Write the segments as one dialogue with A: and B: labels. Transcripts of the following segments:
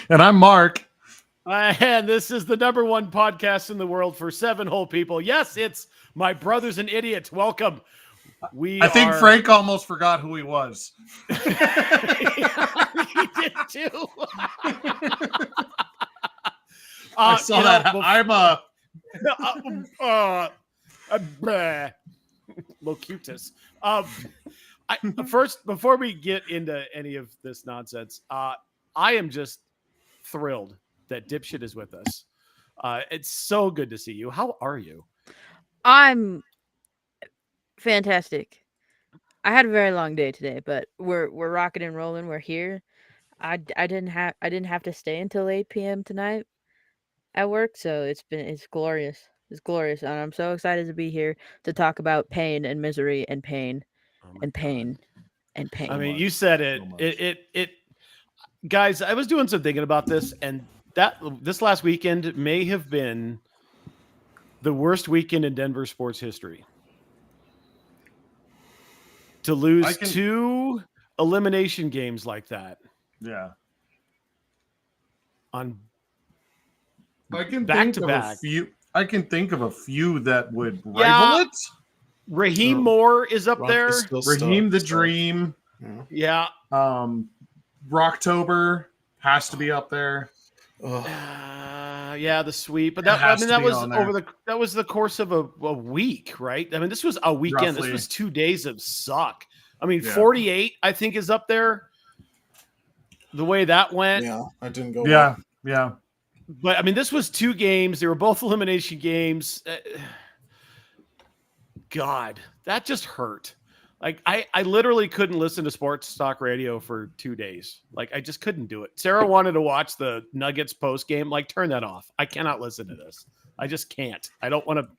A: And I'm Mark.
B: And this is the #1 podcast in the world for 7 whole people. Yes, it's my brothers and idiots. Welcome.
A: I think Frank almost forgot who he was.
B: He did too.
A: I saw that. I'm
B: Locutus. First, before we get into any of this nonsense, I am just thrilled that Dipshit is with us. It's so good to see you. How are you?
C: I'm fantastic. I had a very long day today, but we're rocking and rolling. We're here. I didn't have to stay until 8 p.m. tonight at work, so it's glorious. It's glorious, and I'm so excited to be here to talk about pain and misery and pain and pain and pain.
B: I mean, you said it. It guys, I was doing some thinking about this, and this last weekend may have been the worst weekend in Denver sports history. To lose 2 elimination games like that.
A: Yeah.
B: On
A: I can
B: back
A: think
B: to
A: of
B: back.
A: a few. I can think of a few that would rival it.
B: Raheem Moore is up there.
A: Raheem the Dream.
B: Yeah.
A: Rocktober has to be up there.
B: Yeah, the sweep, but that was the course of a week, right? I mean, this was a weekend.
A: Roughly.
B: This was 2 days of suck. I mean, 48, I think, is up there. The way that went.
D: Yeah, I didn't go.
A: Yeah,
D: well.
A: yeah.
B: But I mean, this was 2 games. They were both elimination games. God, that just hurt. Like I literally couldn't listen to sports talk radio for 2 days. Like I just couldn't do it. Sarah wanted to watch the Nuggets post game. Like turn that off. I cannot listen to this. I just can't. I don't want to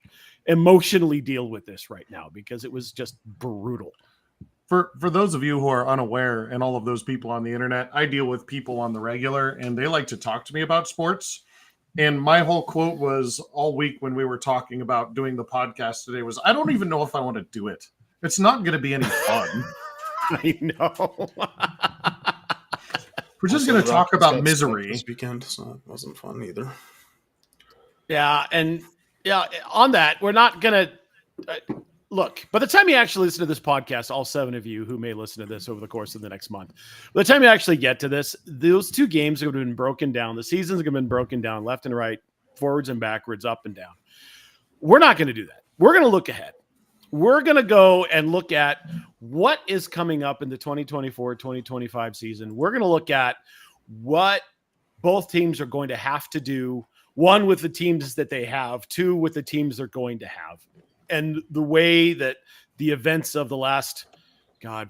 B: emotionally deal with this right now because it was just brutal.
A: For those of you who are unaware, and all of those people on the internet, I deal with people on the regular, and they like to talk to me about sports. And my whole quote was all week when we were talking about doing the podcast today was, I don't even know if I want to do it. It's not going to be any fun.
B: I know.
A: We're just going to talk about misery
D: this weekend, so it wasn't fun either.
B: Yeah, and on that, we're not going to look. By the time you actually listen to this podcast, all 7 of you who may listen to this over the course of the next month, by the time you actually get to this, those 2 games have been broken down. The seasons have been broken down left and right, forwards and backwards, up and down. We're not going to do that. We're going to look ahead. We're going to go and look at what is coming up in the 2024-2025 season. We're going to look at what both teams are going to have to do, 1, with the teams that they have, 2, with the teams they're going to have, and the way that the events of the last,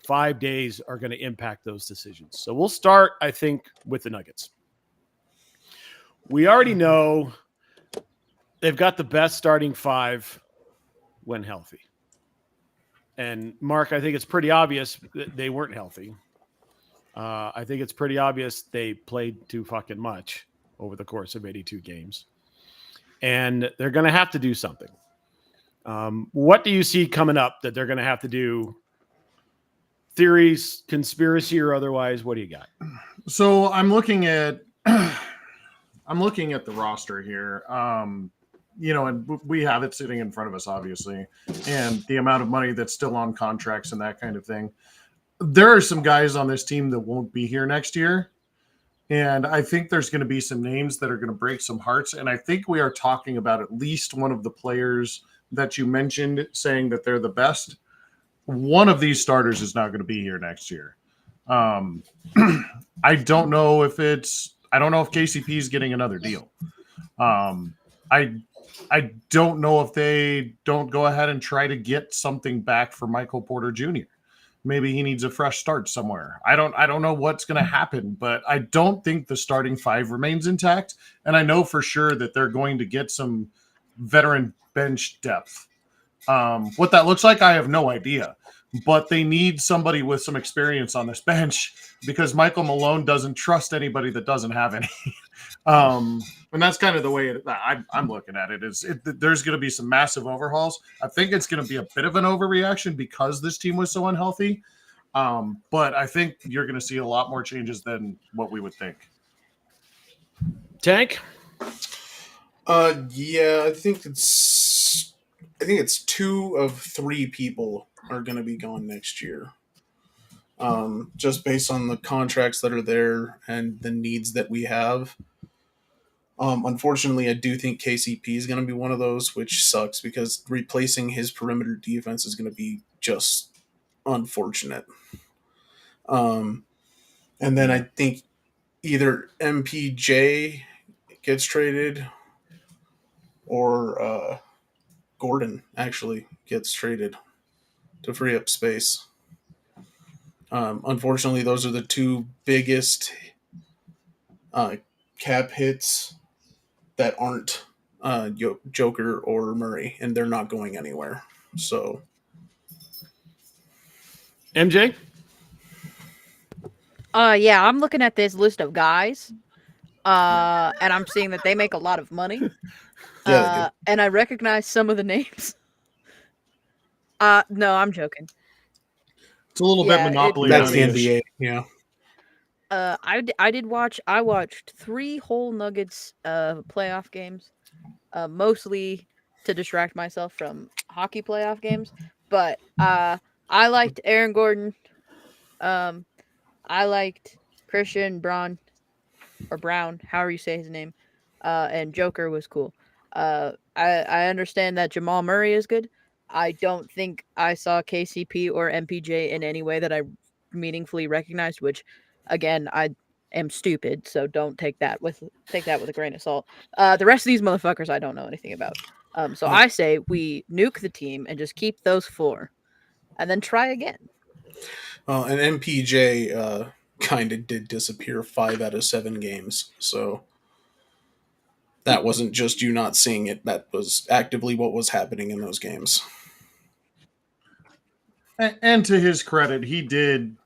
B: 5 days are going to impact those decisions. So we'll start, I think, with the Nuggets. We already know they've got the best starting 5 when healthy. And Mark, I think it's pretty obvious that they weren't healthy. I think it's pretty obvious they played too fucking much over the course of 82 games. And they're going to have to do something. What do you see coming up that they're going to have to do? Theories, conspiracy, or otherwise? What do you got?
A: So I'm looking at the roster here. And we have it sitting in front of us, obviously, and the amount of money that's still on contracts and that kind of thing. There are some guys on this team that won't be here next year. And I think there's going to be some names that are going to break some hearts. And I think we are talking about at least one of the players that you mentioned saying that they're the best. One of these starters is not going to be here next year. I don't know if KCP is getting another deal. I don't know if they don't go ahead and try to get something back for Michael Porter Jr. Maybe he needs a fresh start somewhere. I don't know what's going to happen, but I don't think the starting 5 remains intact. And I know for sure that they're going to get some veteran bench depth. What that looks like, I have no idea. But they need somebody with some experience on this bench because Michael Malone doesn't trust anybody that doesn't have any. And that's kind of the way I'm looking at it. There's going to be some massive overhauls. I think it's going to be a bit of an overreaction because this team was so unhealthy. But I think you're going to see a lot more changes than what we would think.
B: Tank?
D: Yeah, I think it's 2 of 3 people are going to be gone next year. Just based on the contracts that are there and the needs that we have. Unfortunately, I do think KCP is going to be one of those, which sucks because replacing his perimeter defense is going to be just unfortunate. And then I think either MPJ gets traded or Gordon actually gets traded to free up space. Unfortunately, those are the 2 biggest cap hits that aren't Joker or Murray, and they're not going anywhere. So,
B: MJ?
C: Yeah, I'm looking at this list of guys, and I'm seeing that they make a lot of money.
D: yeah,
C: And I recognize some of the names. No, I'm joking.
A: It's a little bit Monopoly.
D: that's the
A: money-ish.
D: NBA. Yeah.
C: I watched 3 whole Nuggets playoff games, mostly to distract myself from hockey playoff games. But I liked Aaron Gordon. I liked Christian Braun or Brown, however you say his name. And Joker was cool. I understand that Jamal Murray is good. I don't think I saw KCP or MPJ in any way that I meaningfully recognized, which again, I am stupid, so don't take that with a grain of salt. The rest of these motherfuckers I don't know anything about. So I say we nuke the team and just keep those 4 and then try again.
D: And MPJ kind of did disappear 5 out of 7 games. So that wasn't just you not seeing it. That was actively what was happening in those games.
A: And to his credit, he did,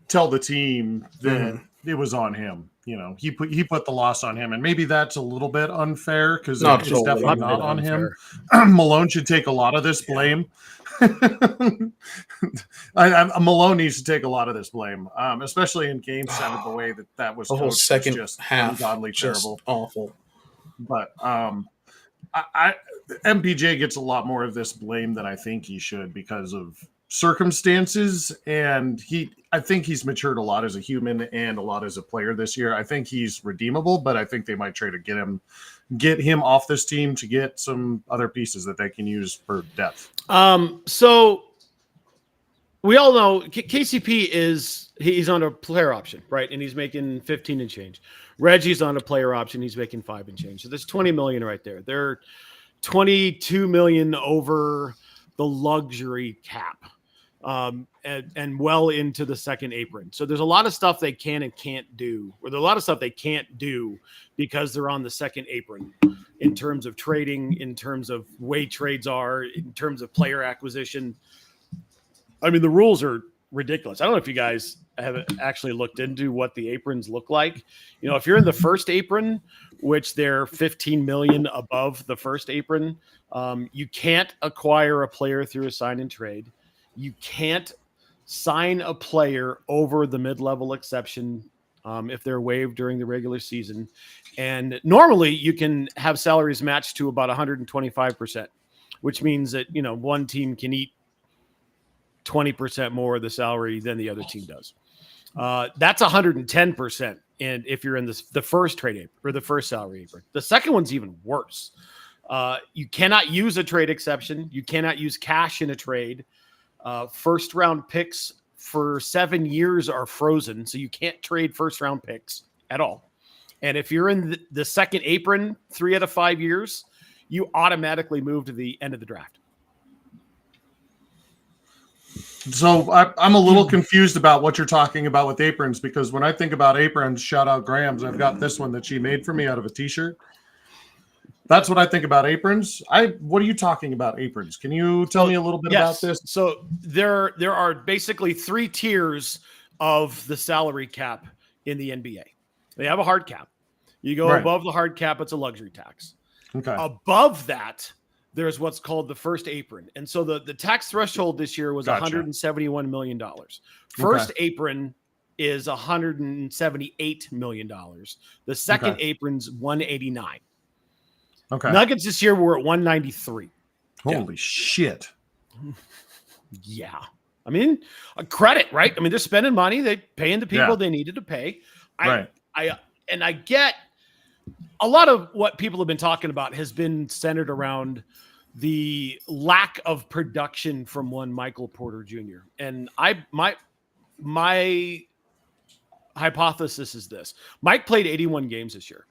A: tell the team that it was on him. He put the loss on him, and maybe that's a little bit unfair because it's definitely not on him. Malone should take a lot of this blame. Malone needs to take a lot of this blame, especially in Game 7. The way that was
D: the whole second
A: just
D: half,
A: ungodly
D: just
A: terrible,
D: awful.
A: But MPJ gets a lot more of this blame than I think he should because of circumstances, and I think he's matured a lot as a human and a lot as a player this year. I think he's redeemable, but I think they might try to get him off this team to get some other pieces that they can use for depth.
B: So we all know KCP he's on a player option, right? And he's making 15 and change. Reggie's on a player option. He's making 5 and change. So there's 20 million right there. They're 22 million over the luxury cap, and well into the second apron. So there's a lot of stuff they can and can't do, or there's a lot of stuff they can't do because they're on the second apron in terms of trading, in terms of way trades are, in terms of player acquisition. I mean, the rules are ridiculous. I don't know if you guys have actually looked into what the aprons look like. If you're in the first apron, which they're 15 million above the first apron, you can't acquire a player through a sign and trade. You can't sign a player over the mid-level exception if they're waived during the regular season. And normally you can have salaries matched to about 125%, which means that, one team can eat 20% more of the salary than the other team does. That's 110%. And if you're in the first trade apron or the first salary apron, the second one's even worse. You cannot use a trade exception. You cannot use cash in a trade. First round picks for 7 years are frozen. So you can't trade first round picks at all. And if you're in the second apron 3 out of 5 years, you automatically move to the end of the draft.
A: So I'm a little confused about what you're talking about with aprons, because when I think about aprons, shout out Graham's, I've got this one that she made for me out of a t-shirt. That's what I think about aprons. What are you talking about aprons? Can you tell me a little bit about this?
B: So there are basically 3 tiers of the salary cap in the NBA. They have a hard cap. You go above the hard cap, it's a luxury tax.
A: Okay.
B: Above that, there's what's called the first apron. And so the tax threshold this year was $171 million. First apron is $178 million. The second apron's 189.
A: Okay.
B: Nuggets this year were at 193.
A: Holy shit.
B: Yeah. I mean, a credit, right? I mean, they're spending money. They paying the people they needed to pay. I get a lot of what people have been talking about has been centered around the lack of production from one Michael Porter Jr. And my hypothesis is this: Mike played 81 games this year.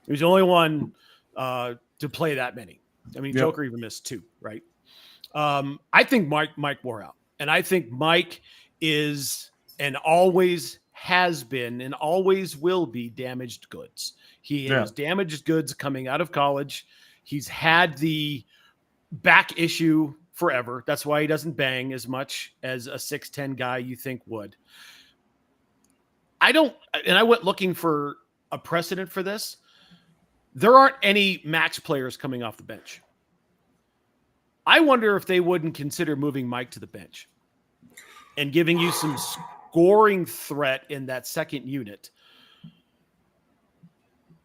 B: He was the only one to play that many. I mean, Joker even missed 2, right? I think Mike wore out. And I think Mike is and always has been and always will be damaged goods. He is damaged goods coming out of college. He's had the back issue forever. That's why he doesn't bang as much as a 6'10" guy you think would. I went looking for a precedent for this. There aren't any match players coming off the bench. I wonder if they wouldn't consider moving Mike to the bench and giving you some scoring threat in that second unit.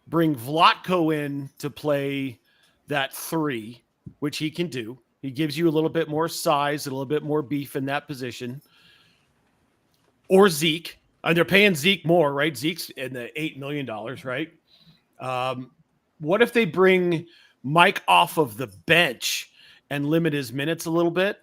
B: Bring Vlatko in to play that 3, which he can do. He gives you a little bit more size, a little bit more beef in that position. Or Zeke. And they're paying Zeke more, right? Zeke's in the $8 million, right? What if they bring Mike off of the bench and limit his minutes a little bit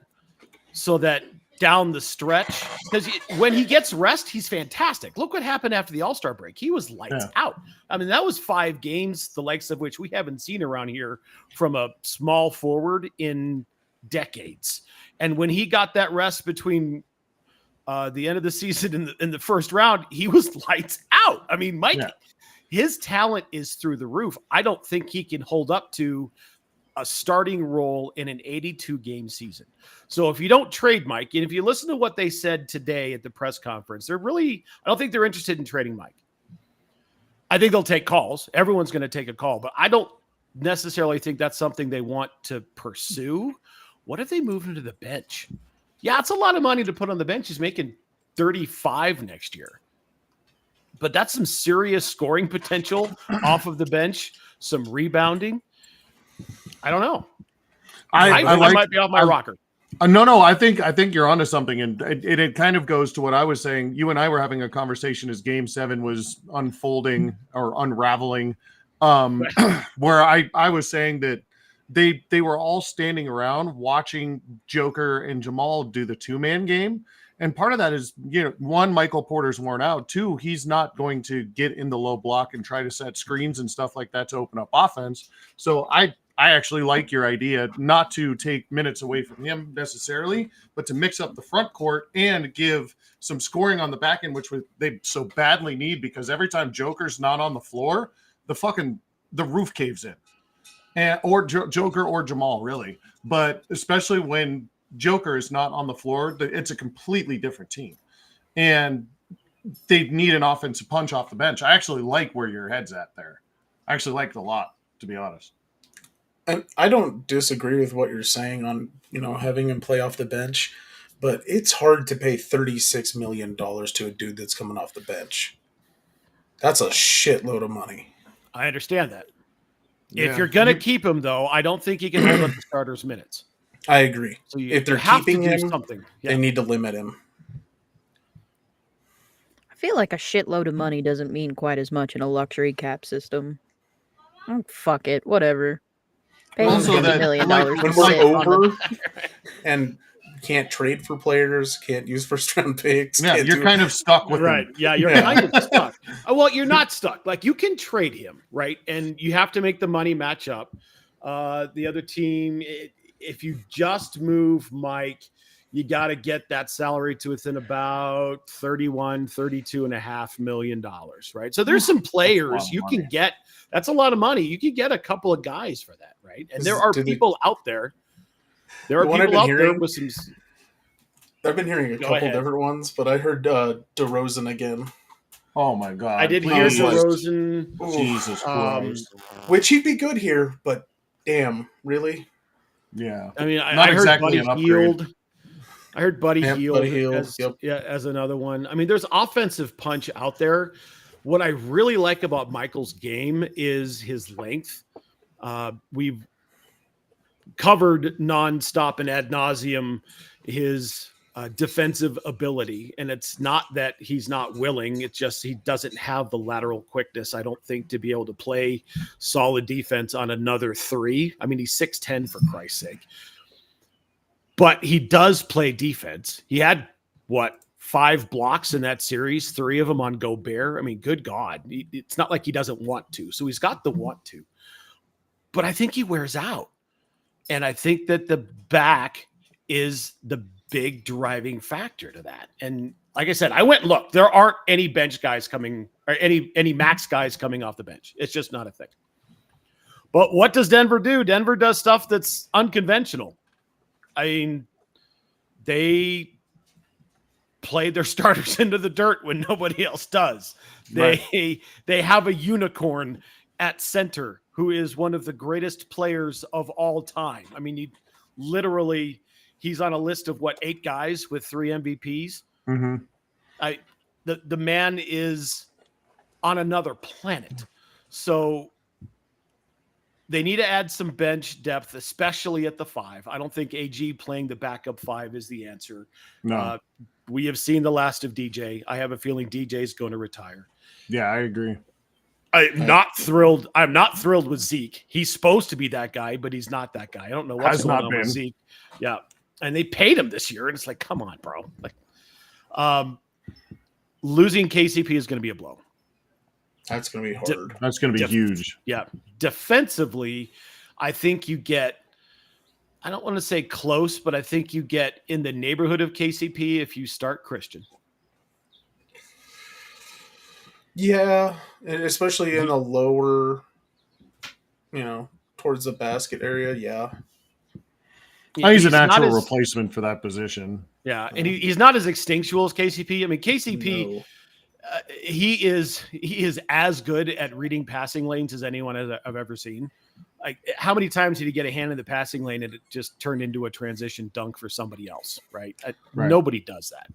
B: so that down the stretch, because when he gets rest, he's fantastic. Look what happened after the All-Star break. He was lights out. I mean, that was 5 games, the likes of which we haven't seen around here from a small forward in decades. And when he got that rest between the end of the season in the first round, he was lights out. I mean, Mike, his talent is through the roof. I don't think he can hold up to a starting role in an 82-game season. So if you don't trade Mike, and if you listen to what they said today at the press conference, I don't think they're interested in trading Mike. I think they'll take calls. Everyone's going to take a call, but I don't necessarily think that's something they want to pursue. What if they move him to the bench? Yeah, it's a lot of money to put on the bench. He's making 35 next year. But that's some serious scoring potential off of the bench, some rebounding. I don't know. I might be off my rocker.
A: No, I think you're onto something, and it kind of goes to what I was saying. You and I were having a conversation as Game 7 was unfolding or unraveling, where I was saying that they were all standing around watching Joker and Jamal do the 2-man game. And part of that is, one, Michael Porter's worn out. 2, he's not going to get in the low block and try to set screens and stuff like that to open up offense. So I actually like your idea not to take minutes away from him necessarily, but to mix up the front court and give some scoring on the back end, which they so badly need, because every time Joker's not on the floor, the roof caves in. Or Joker or Jamal, really. But especially when Joker is not on the floor, it's a completely different team. And they need an offensive punch off the bench. I actually like where your head's at there. I actually like it a lot, to be honest.
D: And I don't disagree with what you're saying on, having him play off the bench, but it's hard to pay $36 million to a dude that's coming off the bench. That's a shitload of money.
B: I understand that. Yeah. If you're going to keep him, though, I don't think he can hold up the starters' minutes.
D: I agree.
B: So
D: if they're keeping him, they need to limit him.
C: I feel like a shitload of money doesn't mean quite as much in a luxury cap system. Oh, fuck it. Whatever. Pay him $50 million.
D: When we're over and can't trade for players, can't use first-round picks.
A: Yeah, you're kind of stuck with
B: him. Yeah, you're kind of stuck. Well, you're not stuck. Like, you can trade him, right? And you have to make the money match up. The other team, if you just move Mike, you got to get that salary to within about $32.5 million, right? So there's some players you can get. That's a lot of money. You can get a couple of guys for that, right? And there are people out there. There are people out there with some.
D: I've been hearing a couple different ones, but I heard DeRozan again.
A: Oh my God!
B: I did hear DeRozan.
A: Jesus Christ!
D: Which he'd be good here, but damn, really?
A: Yeah.
B: I mean, I heard Buddy Hield. I heard Buddy
D: Yep,
B: Hield,
D: Buddy Hield,
B: as
D: yep.
B: as another one. I mean, there's offensive punch out there. What I really like about Michael's game is his length. We've covered nonstop and ad nauseum his defensive ability, and it's not that he's not willing. It's just he doesn't have the lateral quickness, I don't think, to be able to play solid defense on another 3. I mean, he's 6'10", for Christ's sake. But he does play defense. He had, 5 blocks in that series, 3 of them on Gobert. I mean, good God. It's not like he doesn't want to. So he's got the want to. But I think he wears out. And I think that the back is the big driving factor to that. And like I said, I went and looked. There aren't any bench guys coming, or any max guys coming off the bench. It's just not a thing. But what does Denver do? Denver does stuff that's unconventional. I mean, they play their starters into the dirt when nobody else does. They have a unicorn at center who is one of the greatest players of all time. I mean, he's on a list of 8 guys with 3 MVPs.
A: Mm-hmm.
B: The man is on another planet. So they need to add some bench depth, especially at the 5. I don't think AG playing the backup 5 is the answer.
A: No.
B: We have seen the last of DJ. I have a feeling DJ is going to retire.
A: Yeah, I agree.
B: I'm not thrilled. I'm not thrilled with Zeke. He's supposed to be that guy, but he's not that guy. I don't know what's going on with Zeke. Yeah. And they paid him this year, and it's like, come on, bro. Losing KCP is going to be a blow.
D: That's going to be hard.
A: That's going to be huge.
B: Yeah. Defensively, I think you get, I don't want to say close, but I think you get in the neighborhood of KCP if you start Christian.
D: Yeah, and especially in the lower, towards the basket area. Yeah.
A: He's a natural replacement for that position.
B: Yeah, and he's not as instinctual as KCP. I mean, KCP, he is as good at reading passing lanes as anyone I've ever seen. Like, how many times did he get a hand in the passing lane and it just turned into a transition dunk for somebody else? Right? Nobody does that.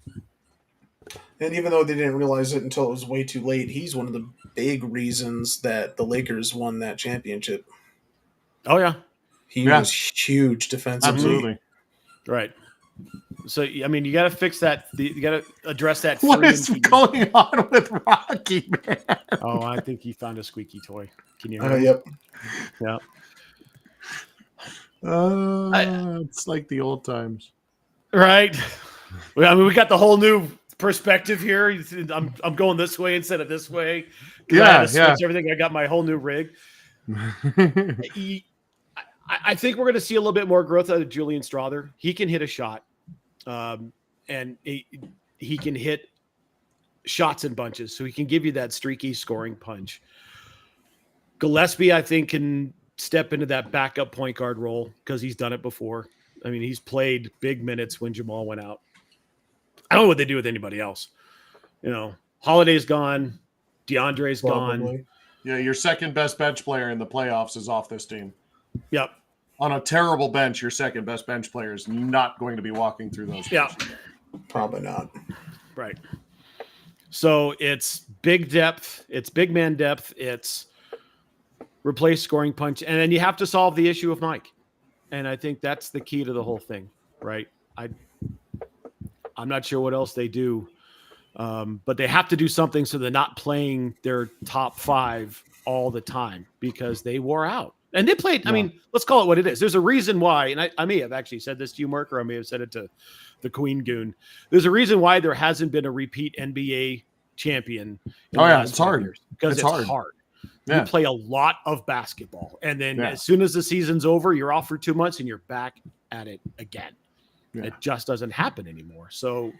D: And even though they didn't realize it until it was way too late, he's one of the big reasons that the Lakers won that championship.
B: Oh yeah,
D: he was huge defensively.
A: Absolutely.
B: Right. So, I mean, you got to fix that. You got to address that.
A: What is going on with Rocky, man?
B: Oh, I think he found a squeaky toy. Can you?
D: Yep.
B: Yeah.
A: It's like the old times,
B: right? I mean, we got the whole new perspective here. I'm going this way instead of this way.
A: Yeah,
B: everything. I got my whole new rig. I think we're going to see a little bit more growth out of Julian Strother. He can hit a shot, and he can hit shots in bunches, so he can give you that streaky scoring punch. Gillespie, I think, can step into that backup point guard role because he's done it before. I mean, he's played big minutes when Jamal went out. I don't know what they do with anybody else. Holiday's gone. DeAndre's gone.
A: Yeah, your second best bench player in the playoffs is off this team.
B: Yep.
A: On a terrible bench, your second best bench player is not going to be walking through those.
B: Yeah.
D: Probably not.
B: Right. So it's big depth. It's big man depth. It's replace scoring punch. And then you have to solve the issue of Mike. And I think that's the key to the whole thing, right? I'm not sure what else they do, but they have to do something so they're not playing their top 5 all the time because they wore out. And they played, I mean, let's call it what it is. There's a reason why, and I may have actually said this to you, Mark, or I may have said it to the Queen Goon. There's a reason why there hasn't been a repeat NBA champion.
A: It's hard.
B: Because it's hard.
A: Yeah.
B: You play a lot of basketball. And then as soon as the season's over, you're off for 2 months and you're back at it again. Yeah. It just doesn't happen anymore. So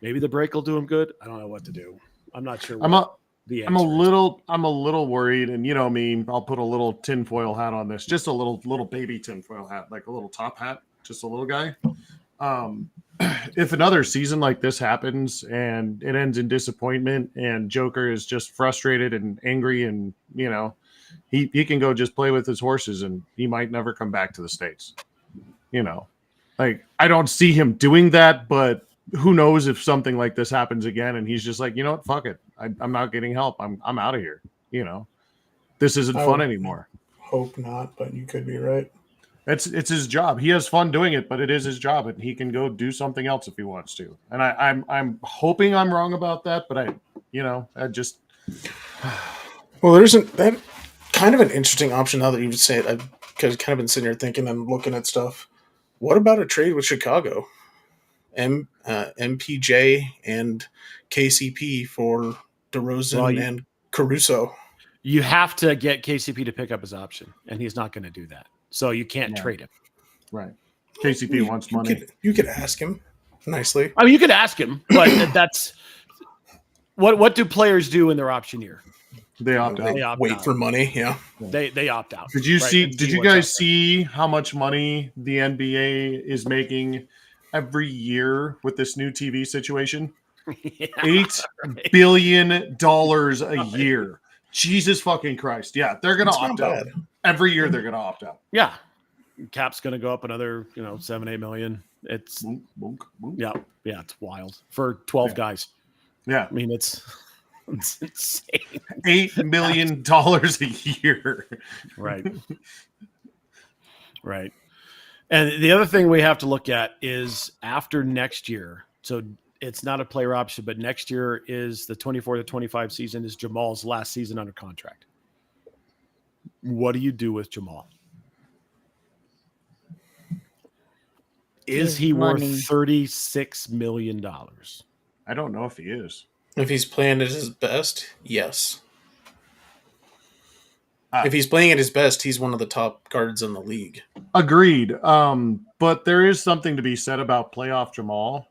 B: maybe the break will do him good. I don't know what to do. I'm not sure.
A: I'm a little worried, and you know me, I'll put a little tinfoil hat on this, just a little baby tinfoil hat, like a little top hat, just a little guy. If another season like this happens and it ends in disappointment and Joker is just frustrated and angry and, he can go just play with his horses and he might never come back to the States, Like, I don't see him doing that, but who knows if something like this happens again and he's just like, you know what, fuck it. I'm not getting help. I'm out of here. You know, this isn't
D: I
A: fun
D: would
A: anymore.
D: hope not, but you could be right.
A: It's his job. He has fun doing it, but it is his job, and he can go do something else if he wants to. And I'm hoping I'm wrong about that, but I just
D: Well, there's that kind of an interesting option now that you would say it. I've kind of been sitting here thinking and looking at stuff. What about a trade with Chicago? MPJ and KCP for DeRozan and Caruso.
B: You have to get KCP to pick up his option, and he's not going to do that. So you can't trade him.
A: Right. KCP wants money.
D: You could ask him nicely.
B: I mean, you could ask him, but that's what do players do in their option year?
A: They opt out.
B: They opt
D: Wait
B: out.
D: for money. Yeah.
B: They opt out.
A: Did you
B: right?
A: see?
B: And
A: Did you
B: what's out
A: guys see how much money the NBA is making every year with this new TV situation?
B: there. Yeah,
A: $8 billion a year. Jesus fucking Christ! Yeah, they're gonna
D: It's
A: opt
D: not
A: out
D: bad.
A: every year. They're gonna opt out.
B: Yeah. Cap's going to go up another, 7-8 million. It's
A: Boom, boom, boom.
B: yeah, it's wild for 12 guys.
A: Yeah,
B: I mean, it's insane.
A: $8 million a year.
B: Right. Right. And the other thing we have to look at is after next year. So it's not a player option, but next year is the 24 to 25 season is Jamal's last season under contract. What do you do with Jamal? Is
C: His
B: he
C: money.
B: worth $36 million?
A: I don't know if he is.
D: If he's playing at his best, yes.
A: Ah.
D: If he's playing at his best, he's one of the top guards in the league.
A: Agreed. But there is something to be said about playoff Jamal.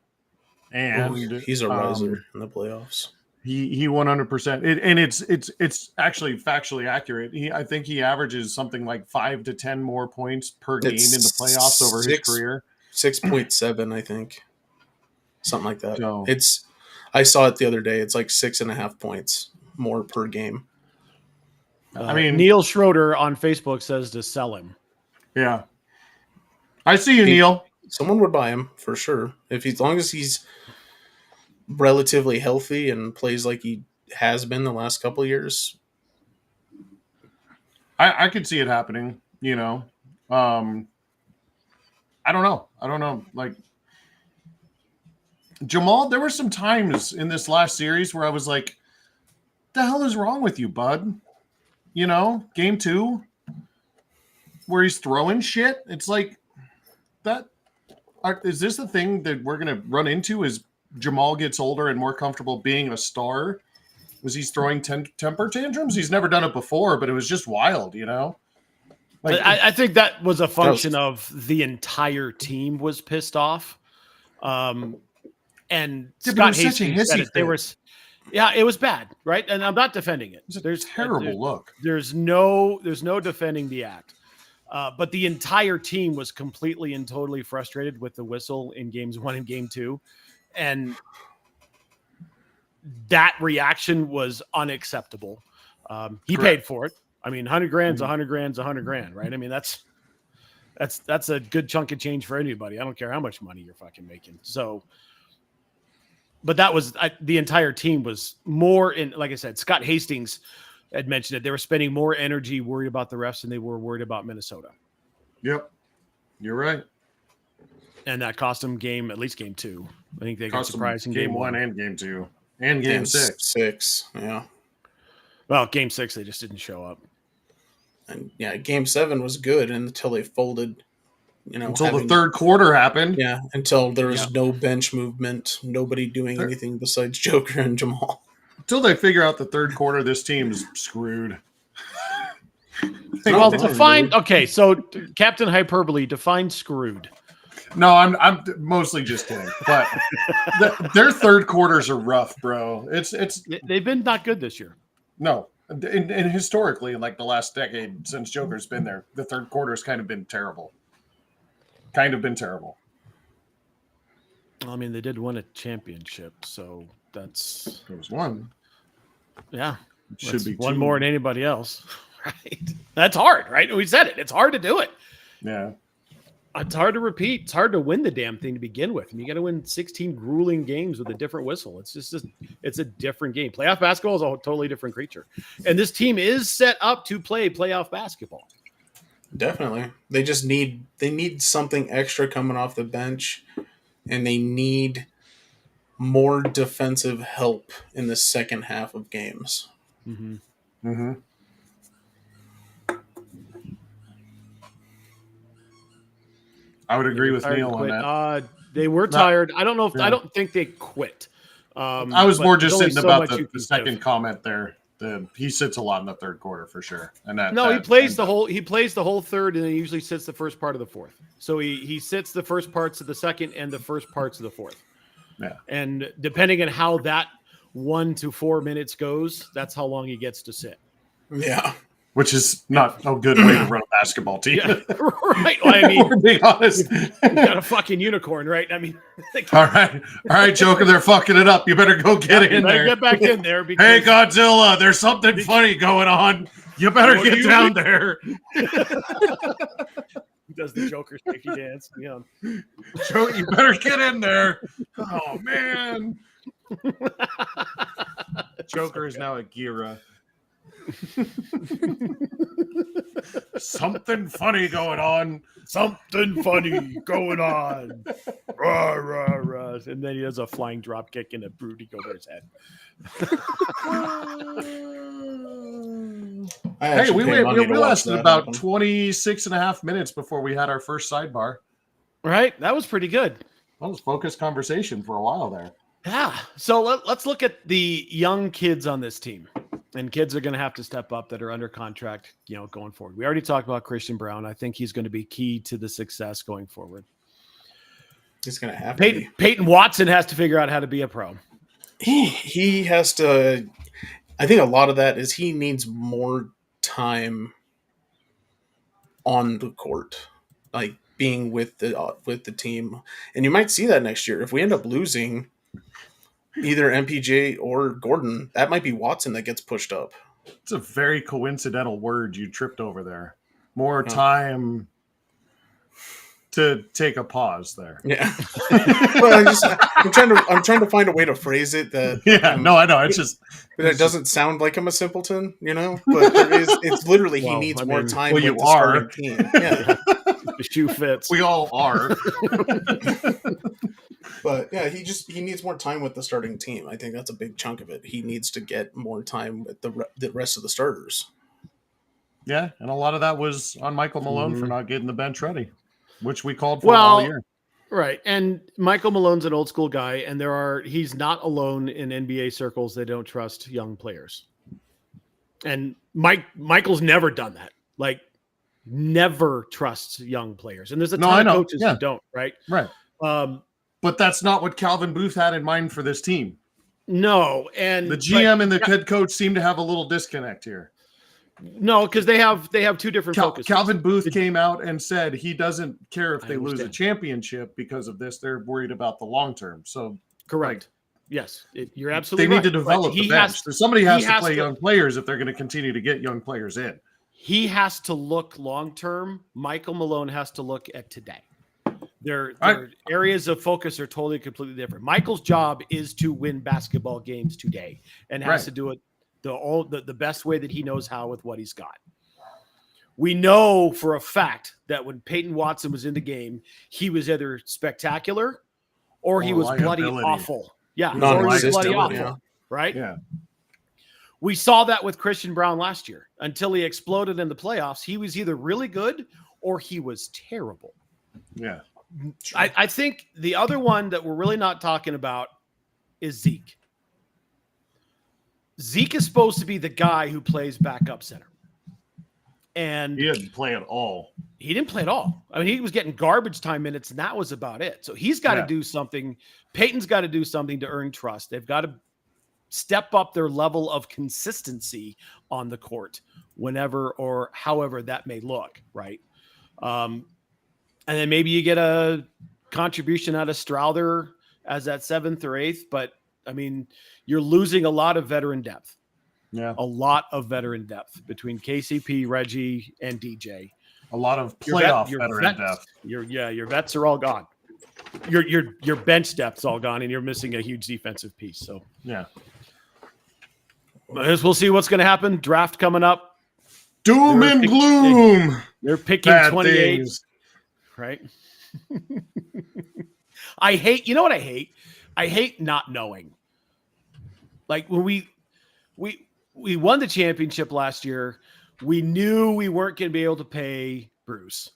A: And
D: He's a riser in the playoffs.
A: He 100%. And it's actually factually accurate. I think he averages something like 5 to 10 more points per game in the playoffs over his career.
D: 6.7, I think, something like that.
A: So,
D: I saw it the other day. It's like 6.5 points more per game.
A: I mean,
B: Neil Schroeder on Facebook says to sell him.
A: yeah. I see you, Neil.
D: Someone would buy him for sure as long as he's relatively healthy and plays like he has been the last couple of years.
A: I could see it happening. I don't know. Like Jamal, there were some times in this last series where I was like, the hell is wrong with you, bud? Game 2 where he's throwing shit. It's like that. Is this the thing that we're going to run into as Jamal gets older and more comfortable being a star? Was he's throwing temper tantrums? He's never done it before, but it was just wild, Like,
B: I think that was a function of the entire team was pissed off. And Scott Hastings said it. It was bad, right? And I'm not defending it.
A: There's terrible look.
B: There's no defending the act. But the entire team was completely and totally frustrated with the whistle in games 1 and game 2. And that reaction was unacceptable. He paid for it. I mean, 100 grand's 100 grand's 100 grand, right? I mean, that's a good chunk of change for anybody. I don't care how much money you're fucking making. So, but that was the entire team was more in, like I said, Scott Hastings had mentioned it. They were spending more energy worried about the refs than they were worried about Minnesota.
A: Yep. You're right.
B: And that cost them at least game 2. I think they got
A: Cost
B: surprised in
A: game 1 and game 2 and game 6.
D: Yeah.
B: Well, game 6, they just didn't show up.
D: And yeah, game 7 was good until they folded,
A: until the third quarter happened.
D: Yeah. Until there was no bench movement, nobody doing anything besides Joker and Jamal.
A: Until they figure out the third quarter, this team's screwed.
B: Well, define. Okay, so Captain Hyperbole, define screwed.
A: No, I'm mostly just kidding. But their third quarters are rough, bro.
B: They've been not good this year.
A: No, and historically, in like the last decade since Joker's been there, the third quarter's kind of been terrible.
B: Well, I mean, they did win a championship, so that's
A: It was one.
B: Yeah,
A: It should be
B: one
A: two.
B: more than anybody else. Right? That's hard, right? We said it. It's hard to do it.
A: Yeah.
B: It's hard to repeat. It's hard to win the damn thing to begin with. And you got to win 16 grueling games with a different whistle. It's just it's a different game. Playoff basketball is a totally different creature. And this team is set up to play playoff basketball.
D: Definitely. They just need something extra coming off the bench, and they need more defensive help in the second half of games.
B: Mm-hmm.
A: Mm-hmm. I would agree with Neil on that.
B: They were tired. I don't know if I don't think they quit.
A: I was more just saying about the
B: the
A: second comment there. He sits a lot in the third quarter for sure. And
B: he plays the whole third, and then he usually sits the first part of the fourth. So he sits the first parts of the second and the first parts of the fourth.
A: Yeah.
B: And depending on how that 1 to 4 minutes goes, that's how long he gets to sit.
D: Yeah.
A: Which is not a good way to run a basketball team.
B: Yeah, right. Well, I mean,
A: we're being honest.
B: you got a fucking unicorn, right? I mean,
A: all right, Joker, they're fucking it up. You better go get in there.
B: Get back in there. Because,
A: hey, Godzilla, there's something funny going on. You better get down there.
B: He does the Joker sticky dance. Yeah.
A: Joker, you better get in there. Oh man. Joker is now a Gira. Something funny going on.
B: Something funny going on. Rah, rah, rah. And then he does a flying drop kick and a Rudy Gobert's head.
A: Hey, we lasted about 26 and a half minutes before we had our first sidebar.
B: Right? That was pretty good.
A: That was focused conversation for a while there.
B: Yeah. So let's look at the young kids on this team. And kids are going to have to step up that are under contract, going forward. We already talked about Christian Brown. I think he's going to be key to the success going forward.
D: He's going to have to be.
B: Peyton Watson has to figure out how to be a pro.
D: He has to. I think a lot of that is he needs more time on the court, like being with the team. And you might see that next year if we end up losing either MPJ or Gordon, that might be Watson that gets pushed up.
A: It's a very coincidental word you tripped over there. More time to take a pause there.
D: Yeah. Well, I'm trying to find a way to phrase it that.
A: Yeah, no, I know. It's just
D: but it doesn't sound like I'm a simpleton, But it's literally he needs more time.
A: Well,
D: with
A: you
D: the
A: are.
D: Team. Yeah.
B: The shoe fits.
A: We all are.
D: But yeah, he needs more time with the starting team. I think that's a big chunk of it. He needs to get more time with the rest of the starters.
A: Yeah, and a lot of that was on Michael Malone for not getting the bench ready, which we called for all year.
B: Right, and Michael Malone's an old school guy, and he's not alone in NBA circles that don't trust young players. And Michael's never done that. Like, never trusts young players. And there's a ton of coaches who don't, right?
A: Right. But that's not what Calvin Booth had in mind for this team.
B: No, and
A: the GM and the head coach seem to have a little disconnect here.
B: No, because they have two different focuses.
A: Calvin Booth came out and said he doesn't care if they lose a championship because of this. They're worried about the long term. So
B: correct. Yes, you're absolutely
A: right. They
B: right.
A: need to develop the bench. Somebody has to play young players if they're going to continue to get young players in.
B: He has to look long term. Michael Malone has to look at today. Their areas of focus are totally, completely different. Michael's job is to win basketball games today and has to do it the best way that he knows how with what he's got. We know for a fact that when Peyton Watson was in the game, he was either spectacular or he was bloody awful. Yeah, or he was bloody awful, right?
A: Yeah.
B: We saw that with Christian Brown last year. Until he exploded in the playoffs, he was either really good or he was terrible.
A: Yeah.
B: I think the other one that we're really not talking about is Zeke. Zeke is supposed to be the guy who plays backup center. And
A: he didn't play at all.
B: He didn't play at all. I mean, he was getting garbage time minutes, and that was about it. So he's got to do something. Peyton's got to do something to earn trust. They've got to step up their level of consistency on the court whenever or however that may look, right? And then maybe you get a contribution out of Strouder as that 7th or 8th. But, I mean, you're losing a lot of veteran depth.
A: Yeah.
B: A lot of veteran depth between KCP, Reggie, and DJ.
A: A lot of
B: Your
A: playoff
B: your
A: veteran
B: vets,
A: depth.
B: your vets are all gone. Your bench depth's all gone, and you're missing a huge defensive piece. So
A: Yeah.
B: we'll see what's going to happen. Draft coming up.
A: Doom and gloom.
B: They're picking
A: Bad
B: 28,
A: things.
B: right? I hate. You know what I hate? I hate not knowing. Like when we won the championship last year, we knew we weren't going to be able to pay Bruce.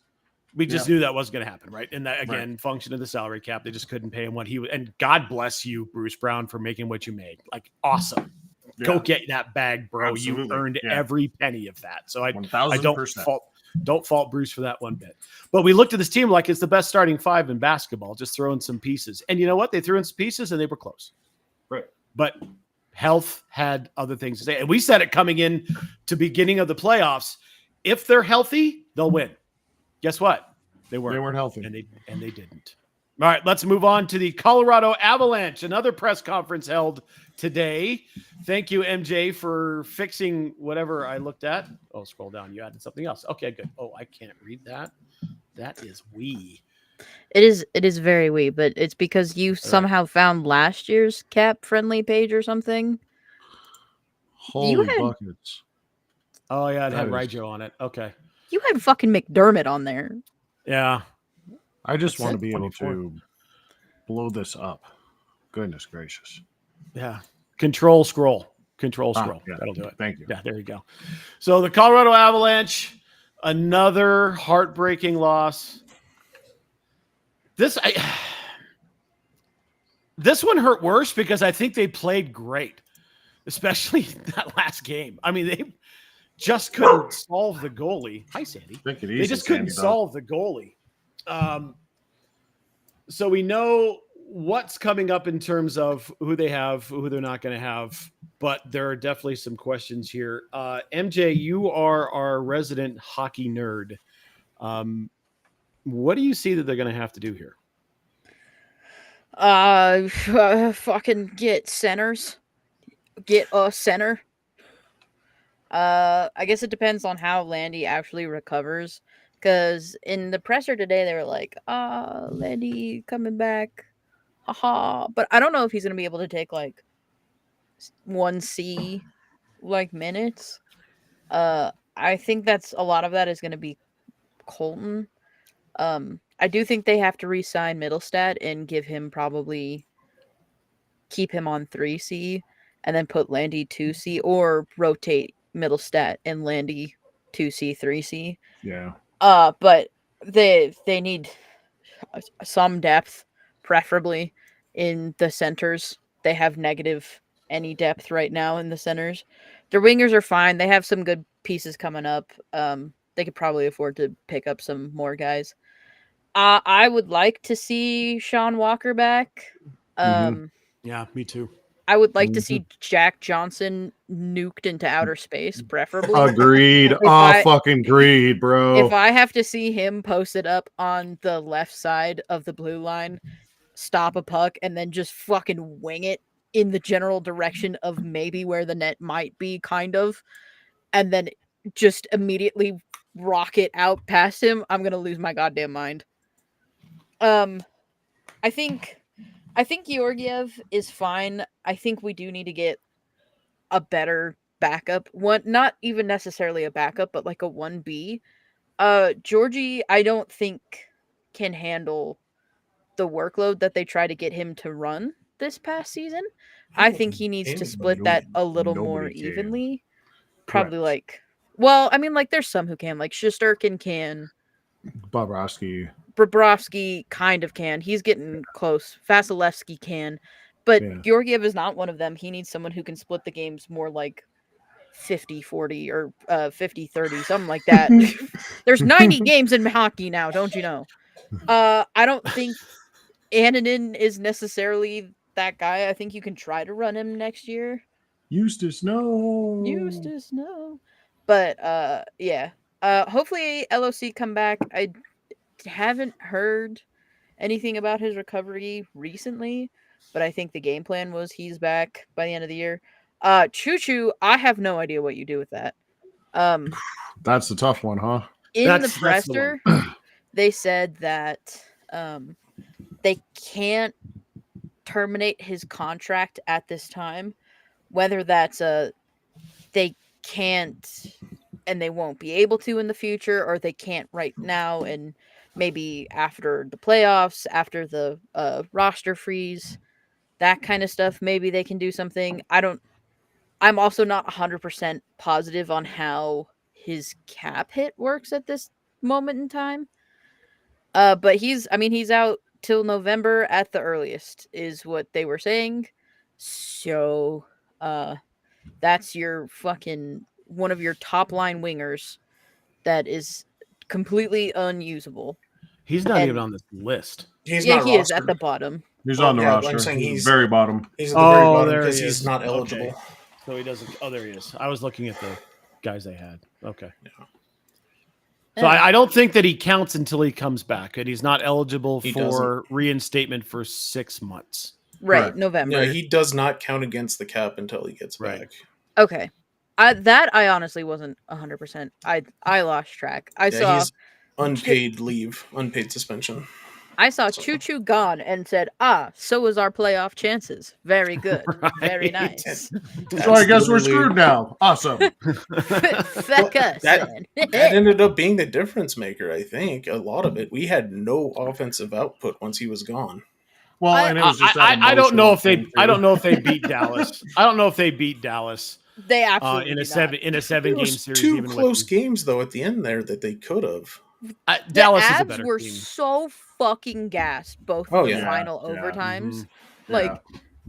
B: We just knew that wasn't going to happen, right? And that, again, function of the salary cap. They just couldn't pay him what he was. And God bless you, Bruce Brown, for making what you made. Like, awesome.
A: Yeah.
B: Go get that bag, bro.
A: Absolutely.
B: You earned every penny of that. So I
A: 1000%.
B: don't fault Bruce for that one bit. But we looked at this team like it's the best starting five in basketball, just throwing some pieces. And you know what? They threw in some pieces and they were close.
A: Right.
B: But health had other things to say. And we said it coming in to beginning of the playoffs. If they're healthy, they'll win. Guess what? They weren't
A: healthy.
B: And they didn't. All right, let's move on to the Colorado Avalanche. Another press conference held today. Thank you, MJ, for fixing whatever I looked at. Oh, scroll down. You added something else. Okay, good. Oh, I can't read that. That is wee.
C: It is very wee, but it's because you somehow found last year's cap friendly page or something.
A: Holy buckets.
B: Oh, yeah, it had Rijo on it. Okay.
C: You had fucking McDermott on there.
B: Yeah.
A: I just want to be able to blow this up. Goodness gracious.
B: Yeah. Control scroll. Yeah. That'll do it.
A: Thank you.
B: Yeah, there you go. So the Colorado Avalanche, another heartbreaking loss. This one hurt worse because I think they played great, especially that last game. I mean, they just couldn't solve the goalie. Hi, Sandy.
A: Take it easy,
B: They just couldn't solve the goalie. So we know what's coming up in terms of who they have, who they're not going to have, but there are definitely some questions here. MJ, you are our resident hockey nerd. What do you see that they're going to have to do here?
C: Fucking get centers. Get a center. I guess it depends on how Landy actually recovers. Because in the presser today, they were like, Landy coming back. Haha. But I don't know if he's going to be able to take, like, 1C, like, minutes. I think that's a lot of that is going to be Colton. I do think they have to re-sign Middlestat and give him keep him on 3C and then put Landy 2C or rotate Middlestat and Landy 2C, 3C.
A: Yeah.
C: But they need some depth, preferably in the centers. They have negative any depth right now in the centers. Their wingers are fine. They have some good pieces coming up. They could probably afford to pick up some more guys. I would like to see Sean Walker back.
B: Yeah, me too.
C: I would like to see Jack Johnson nuked into outer space, preferably.
A: Agreed. Fucking agreed, bro.
C: If I have to see him posted up on the left side of the blue line, stop a puck, and then just fucking wing it in the general direction of maybe where the net might be, kind of, and then just immediately rocket out past him, I'm gonna lose my goddamn mind. I think Georgiev is fine. I think we do need to get a better backup. One, not even necessarily a backup, but like a 1B. Georgie, I don't think can handle the workload that they try to get him to run this past season. I think he needs to split that a little more evenly. Probably like, well, I mean, like there's some who can, like Shesterkin can. Bobrovsky kind of can. He's getting close. Vasilevsky can. But Georgiev is not one of them. He needs someone who can split the games more like 50-40 or 50-30, something like that. There's 90 games in hockey now, don't you know? I don't think Annunen is necessarily that guy. I think you can try to run him next year.
A: Eustace, no.
C: But yeah. Hopefully LOC come back. I haven't heard anything about his recovery recently, but I think the game plan was he's back by the end of the year. Choo Choo, I have no idea what you do with that.
A: That's the tough one, huh?
C: in the
B: That's the
C: presser, they said that they can't terminate his contract at this time. Whether that's they can't and they won't be able to in the future, or they can't right now, and maybe after the playoffs, after the roster freeze, that kind of stuff, maybe they can do something. I'm also not 100% positive on how his cap hit works at this moment in time. But he's out till November at the earliest, is what they were saying. So, that's your fucking one of your top line wingers that is completely unusable.
B: He's not
C: And-
B: even on this list.
D: He's
C: yeah,
D: not
C: he is at
D: rostered.
C: the bottom.
A: He's
D: Oh,
A: on the
D: yeah, but
A: roster.
D: I'm saying
A: He's
D: he's-
A: very bottom.
D: He's at the very
B: Oh,
D: bottom
B: there
D: because
B: he
D: he's
B: is.
D: not
B: Okay.
D: eligible.
B: So he doesn't. Oh, there he is. I was looking at the guys they had. Okay. So
C: Yeah.
B: I don't think that he counts until he comes back, and he's not eligible
D: He
B: for reinstatement for 6 months.
C: Right,
A: Correct.
C: November.
D: Yeah, he does not count against the cap until he gets
B: Right.
D: back.
C: Okay. I honestly wasn't 100%. I lost track. I saw
D: He's unpaid leave, unpaid suspension.
C: Choo Choo gone and said, so is our playoff chances. Very good. Very
B: Right.
C: nice.
A: So I guess we're
D: literally-
A: screwed now. Awesome.
C: Fuck us.
D: that-
C: then.
D: That ended up being the difference maker, I think. A lot of it. We had no offensive output once he was gone.
A: Well, and it was just that
B: I don't know
A: emotional
B: if they.
A: thing,
B: I
A: too.
B: don't know if they beat Dallas. I don't know if they beat Dallas
C: They absolutely
B: in a
C: did
B: seven
C: not.
B: seven
D: There
B: game
D: was
B: series.
D: two
B: even
D: close
B: with
D: games though at the end there that they could have.
B: Dallas
C: the
B: is a
C: Avs
B: better
C: were
B: team.
C: so fucking gassed both
D: Oh,
C: the
D: yeah.
C: final
A: Yeah.
C: overtimes.
B: Mhm.
C: Like,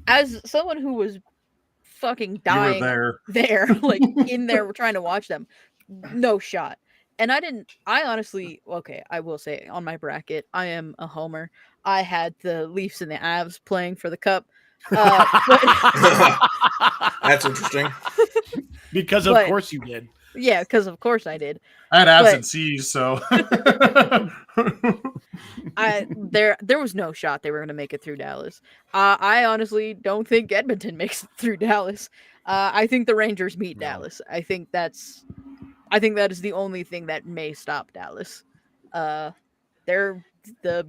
C: as someone who was fucking
A: You were
C: dying
A: there.
C: like in there, we're trying to watch them. No shot. And I honestly, okay, I will say on my bracket, I am a homer. I had the Leafs and the Avs playing for the cup. But
D: That's interesting.
B: Because of
C: But-
B: course you did.
C: yeah, because of course I did.
A: I had abs
C: But-
A: and C's, so
C: There was no shot they were going to make it through Dallas. I honestly don't think Edmonton makes it through Dallas. I think the Rangers beat
B: No.
C: Dallas. I think that is the only thing that may stop Dallas. They're the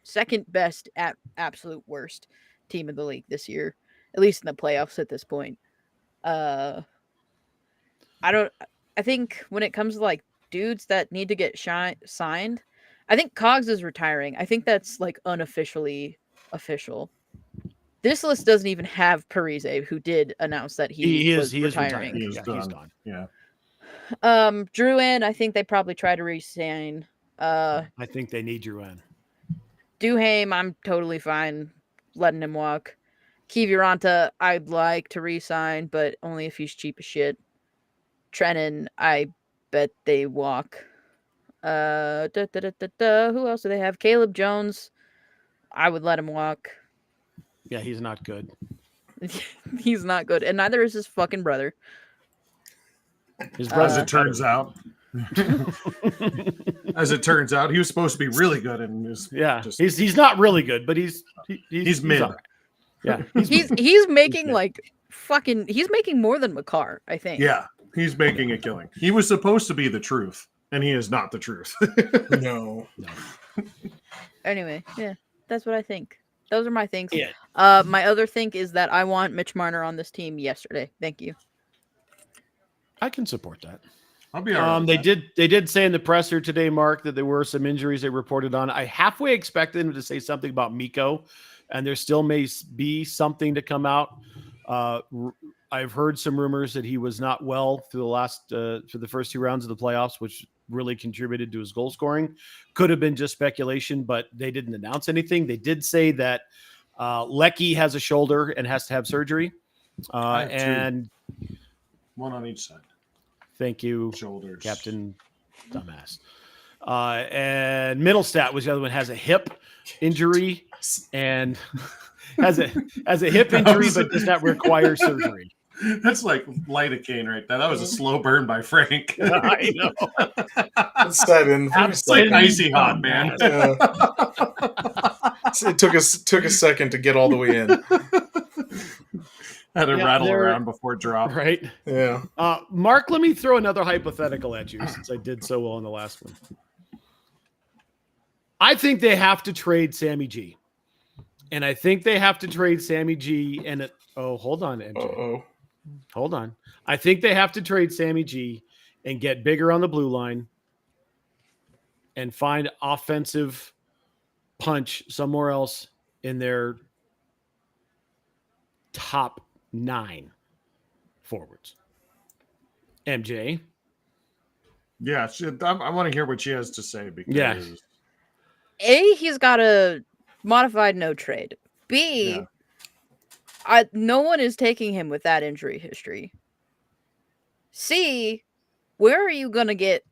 C: second best at absolute worst team in the league this year, at least in the playoffs at this point. I think when it comes to like dudes that need to get signed, I think Cogs is retiring. I think that's like unofficially official. This list doesn't even have Parise, who did announce that he
B: is
C: was retiring.
B: retiring.
A: He is
B: Yeah,
A: done.
B: he's gone.
A: yeah.
C: Drouin, I think they probably try to re-sign.
B: I think they need Drouin.
C: Duhaime, I'm totally fine letting him walk. Kiviranta, I'd like to re-sign, but only if he's cheap as shit. Trennan, I bet they walk. Who else do they have? Caleb Jones, I would let him walk.
B: Yeah, he's not good.
C: He's not good, and neither is his fucking brother.
B: His
A: As
B: brother.
A: it turns out. As it turns out, he was supposed to be really good and is
B: Yeah,
A: just
B: he's not really good, but he's
A: mid.
B: all right. Yeah,
C: He's making
B: good.
C: like he's making more than Makar, I think.
A: Yeah, he's making a killing. He was supposed to be the truth, and he is not the truth.
D: No.
C: Anyway, yeah, that's what I think. Those are my things.
B: Yeah.
C: My other thing is that I want Mitch Marner on this team yesterday. Thank you.
B: I can support that.
A: I'll be all right.
B: They did say in the presser today, Mark, that there were some injuries they reported on. I halfway expected them to say something about Mikko, and there still may be something to come out. I've heard some rumors that he was not well through the first 2 rounds of the playoffs, which really contributed to his goal scoring. Could have been just speculation, but they didn't announce anything. They did say that Lecky has a shoulder and has to have surgery.
A: I have two.
B: And
A: One on each side.
B: thank you,
A: Shoulders.
B: Captain Dumbass. And Middlestat was the other one, has a hip injury and has a hip injury, but does not require surgery.
A: That's like lidocaine right there. That was a slow burn by Frank.
B: I know.
D: Let's dive in.
A: It's like icy hot, man.
D: It took a second to get all the way in.
A: Had to
B: Yeah,
A: rattle
B: they're-
A: around before drop.
B: right?
D: Yeah.
B: Mark, let me throw another hypothetical at you since I did so well in the last one. I think they have to trade Sammy G. And I think they have to trade Sammy G and hold on, MJ.
D: Uh-oh.
B: Hold on. I think they have to trade Sammy G and get bigger on the blue line and find offensive punch somewhere else in their top 9 forwards. MJ.
A: Yeah, I want to hear what she has to say because
B: Yeah.
C: A, he's got a modified no trade. B, no one is taking him with that injury history. C, where are you gonna get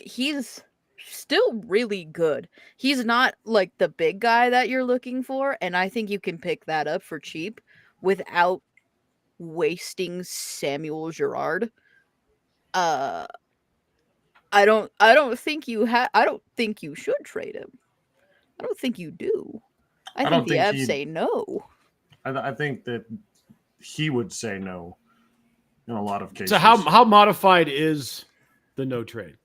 C: he's still really good. He's not like the big guy that you're looking for, and I think you can pick that up for cheap without wasting Samuel Girard. I don't think I don't think you should trade him. I don't think you do. I
A: don't
C: think the
A: think
C: Avs say no.
A: I think that he would say no in a lot of cases.
B: So how modified is the no trade?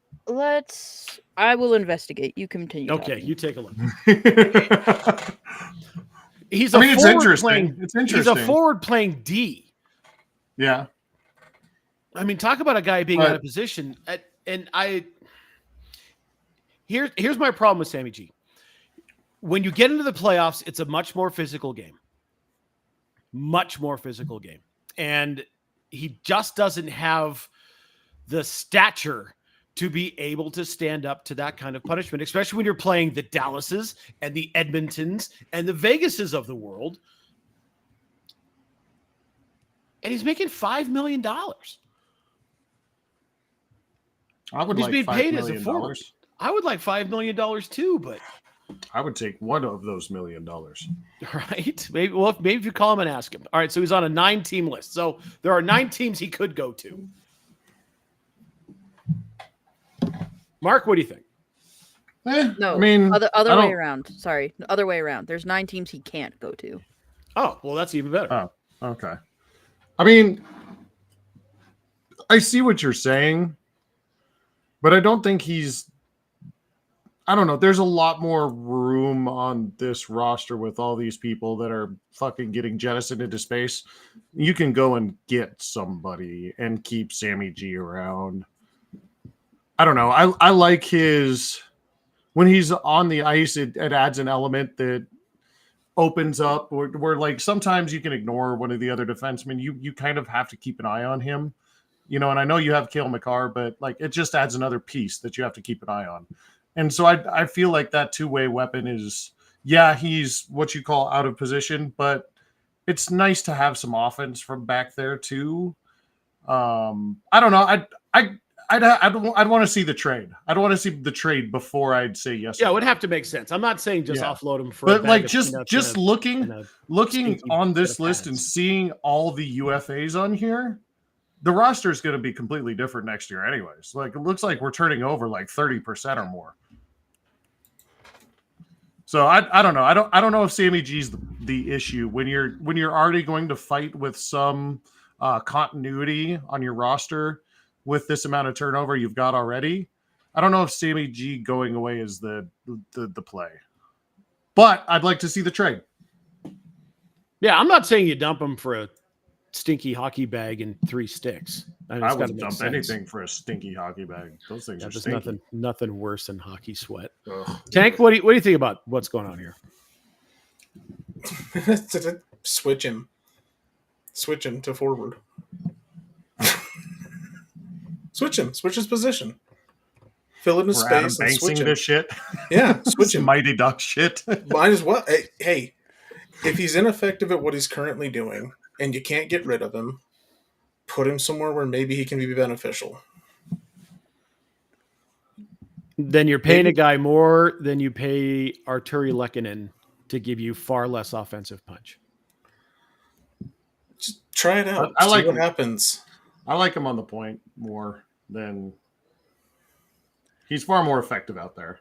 C: I will investigate. You continue.
B: Okay,
C: talking.
B: you take a look.
A: it's
B: He's
A: interesting. It's interesting.
B: He's a forward playing D.
A: Yeah.
B: I mean, talk about a guy being out of position. Here's my problem with Sammy G. When you get into the playoffs, it's a much more physical game. Much more physical game. And he just doesn't have the stature to be able to stand up to that kind of punishment, especially when you're playing the Dallases and the Edmontons and the Vegases of the world. And he's making $5 million. He's being paid as a forward. I would like $5 million too, but
A: I would take one of those $1 million.
B: Right? Maybe if you call him and ask him. All right, so he's on a 9-team list. So there are 9 teams he could go to. Mark, what do you think?
C: No,
A: I mean,
C: other way around. Sorry, the other way around. There's 9 teams he can't go to.
B: Oh, well, that's even better.
A: Oh, okay. I mean, I see what you're saying, but I don't think I don't know. There's a lot more room on this roster with all these people that are fucking getting jettisoned into space. You can go and get somebody and keep Sammy G around. I don't know. I like when he's on the ice, it adds an element that opens up where like sometimes you can ignore one of the other defensemen. You kind of have to keep an eye on him, and I know you have Cale Makar, but like it just adds another piece that you have to keep an eye on. And so I feel like that two-way weapon is, he's what you call out of position, but it's nice to have some offense from back there too. I don't know. I'd want to see the trade. I'd want to see the trade before I'd say yes.
B: Yeah, it would have to make sense. I'm not saying just offload him for.
A: But like just looking on this list and seeing all the UFAs on here, the roster is going to be completely different next year, anyways. Like it looks like we're turning over like 30% or more. So I don't know. I don't know if Sammy G's the issue when you're already going to fight with some continuity on your roster with this amount of turnover you've got already. I don't know if Sammy G going away is the play, but I'd like to see the trade.
B: Yeah, I'm not saying you dump him for a stinky hockey bag and 3 sticks.
A: I would dump anything for a stinky hockey bag. Those things are stinky.
B: Nothing worse than hockey sweat.
A: Ugh.
B: Tank, what do you think about what's going on here?
D: Switch him to forward. Switch his position. Fill in his space and switch him.
A: This shit.
D: Yeah, switch him.
A: Mighty Duck shit.
D: Might as well. Hey, if he's ineffective at what he's currently doing and you can't get rid of him, put him somewhere where maybe he can be beneficial.
B: Then you're paying a guy more than you pay Arturi Lehkonen to give you far less offensive punch.
D: Just try it out.
A: I like
D: what happens.
A: I like him on the point more than he's far more effective out there.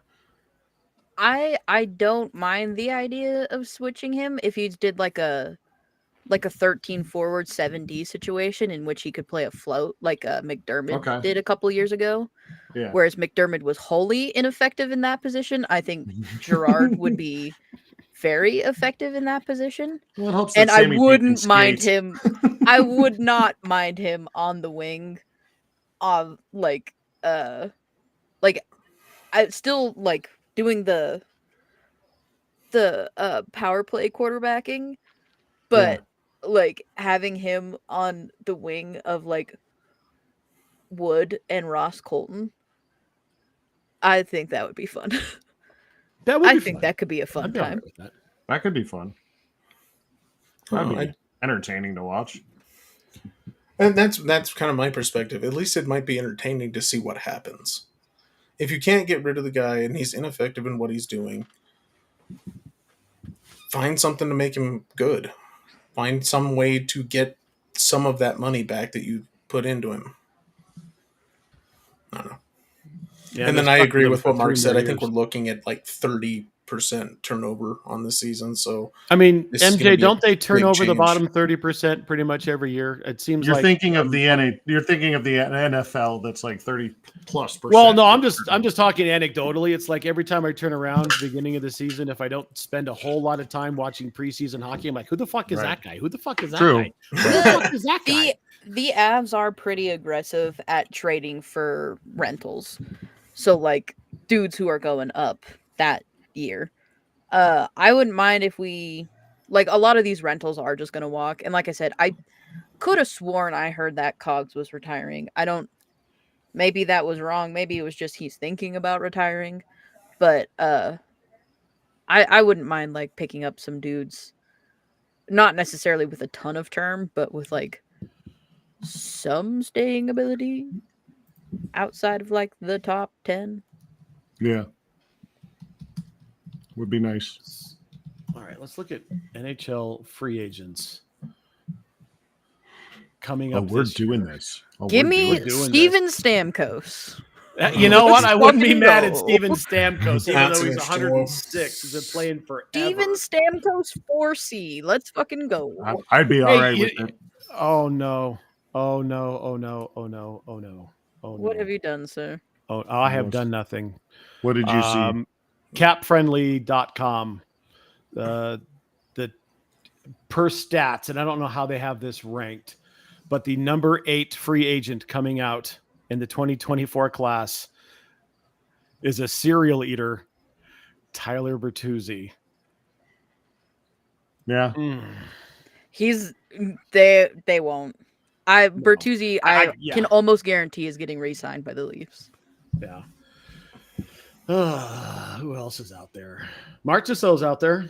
C: I don't mind the idea of switching him if you did like a like a 13 forward 7D situation in which he could play a float like McDermott did a couple years ago.
A: Yeah.
C: Whereas McDermott was wholly ineffective in that position, I think Gerard would be very effective in that position.
A: Well, it helps
C: And
A: that
C: I
A: Sammy P
C: wouldn't
A: can
C: mind
A: skate.
C: him. I would not mind him on the wing of like I still like doing the power play quarterbacking, but like having him on the wing of like Wood and Ross Colton, I think that would be fun.
B: That would
C: I
B: be
C: think
B: fun.
C: that could be a fun
B: I'd be all
C: time.
B: right with that.
A: That could be fun. That'd
D: Well,
A: be entertaining to watch.
D: And that's kind of my perspective. At least it might be entertaining to see what happens. If you can't get rid of the guy and he's ineffective in what he's doing, find something to make him good. Find some way to get some of that money back that you put into him. I don't know.
B: Yeah,
D: and then
B: they're
D: I
B: stuck
D: agree
B: him
D: with
B: for
D: what Mark
B: 3
D: said.
B: more
D: I think
B: years.
D: we're looking at like 30% turnover on the season. So
B: I mean,
D: this is gonna
B: MJ,
D: be
B: don't
D: a
B: they turn
D: big
B: over the
D: change.
B: bottom 30% pretty much every year? It seems
A: You're
B: like
A: thinking of the you're thinking of the NFL that's like 30+%.
B: Well, no, I'm just talking anecdotally. It's like every time I turn around at the beginning of the season, if I don't spend a whole lot of time watching preseason hockey, I'm like, who the fuck is that guy? Who the fuck is that
A: True.
B: guy? Who the fuck is that guy?
C: The Avs are pretty aggressive at trading for rentals. So like dudes who are going up that year. I wouldn't mind if we like a lot of these rentals are just gonna walk. And like I said, I could have sworn I heard that Cogs was retiring. Maybe that was wrong. Maybe it was just he's thinking about retiring. But I wouldn't mind like picking up some dudes. Not necessarily with a ton of term, but with like some staying ability outside of like the top 10.
A: Yeah. Would be nice.
B: All right, let's look at NHL free agents coming up.
A: We're
B: this
A: doing
B: year.
A: this.
C: Give me
B: doing this.
C: Steven Stamkos.
B: You know what? I wouldn't be
C: fucking
B: mad at
C: go.
B: Steven Stamkos, even
D: That's
B: though he's
D: gonna show.
B: 106. He's been playing forever.
C: Steven Stamkos 4C. Let's fucking go.
A: I'd be all right with it.
B: Oh no! Oh no! Oh no! Oh no! Oh no! Oh no!
C: What have you done, sir?
B: Oh, I have done nothing.
A: What did you see?
B: Capfriendly.com. The per stats, and I don't know how they have this ranked, but the number 8 free agent coming out in the 2024 class is a serial eater, Tyler Bertuzzi.
A: Yeah.
C: They won't. Bertuzzi, I can almost guarantee is getting re-signed by the Leafs.
B: Yeah. Who else is out there? Marchessault's out there.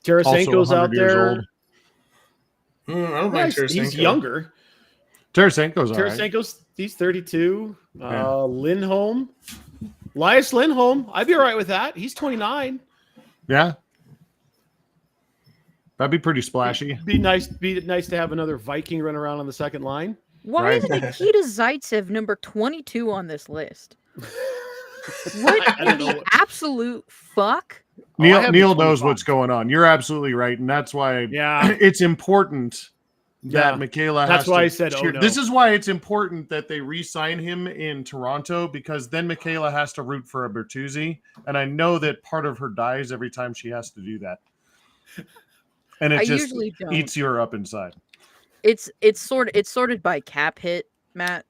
B: Tarasenko's out there.
D: I don't mind Tarasenko.
B: He's younger.
A: Tarasenko's all right.
B: Tarasenko's he's 32. Lindholm. Elias Lindholm. I'd be all right with that. He's 29.
A: Yeah. That'd be pretty splashy.
B: Be nice to have another Viking run around on the second line.
C: Why is Nikita Zaitsev number 22 on this list? What in the absolute fuck?
A: Neil knows what's going on. You're absolutely right, and that's why it's important that Michaela
B: That's
A: has
B: why
A: to
B: I said, oh, no.
A: This is why it's important that they re-sign him in Toronto, because then Michaela has to root for a Bertuzzi, and I know that part of her dies every time she has to do that. And it just eats her up inside.
C: It's sorted by cap hit, Matt.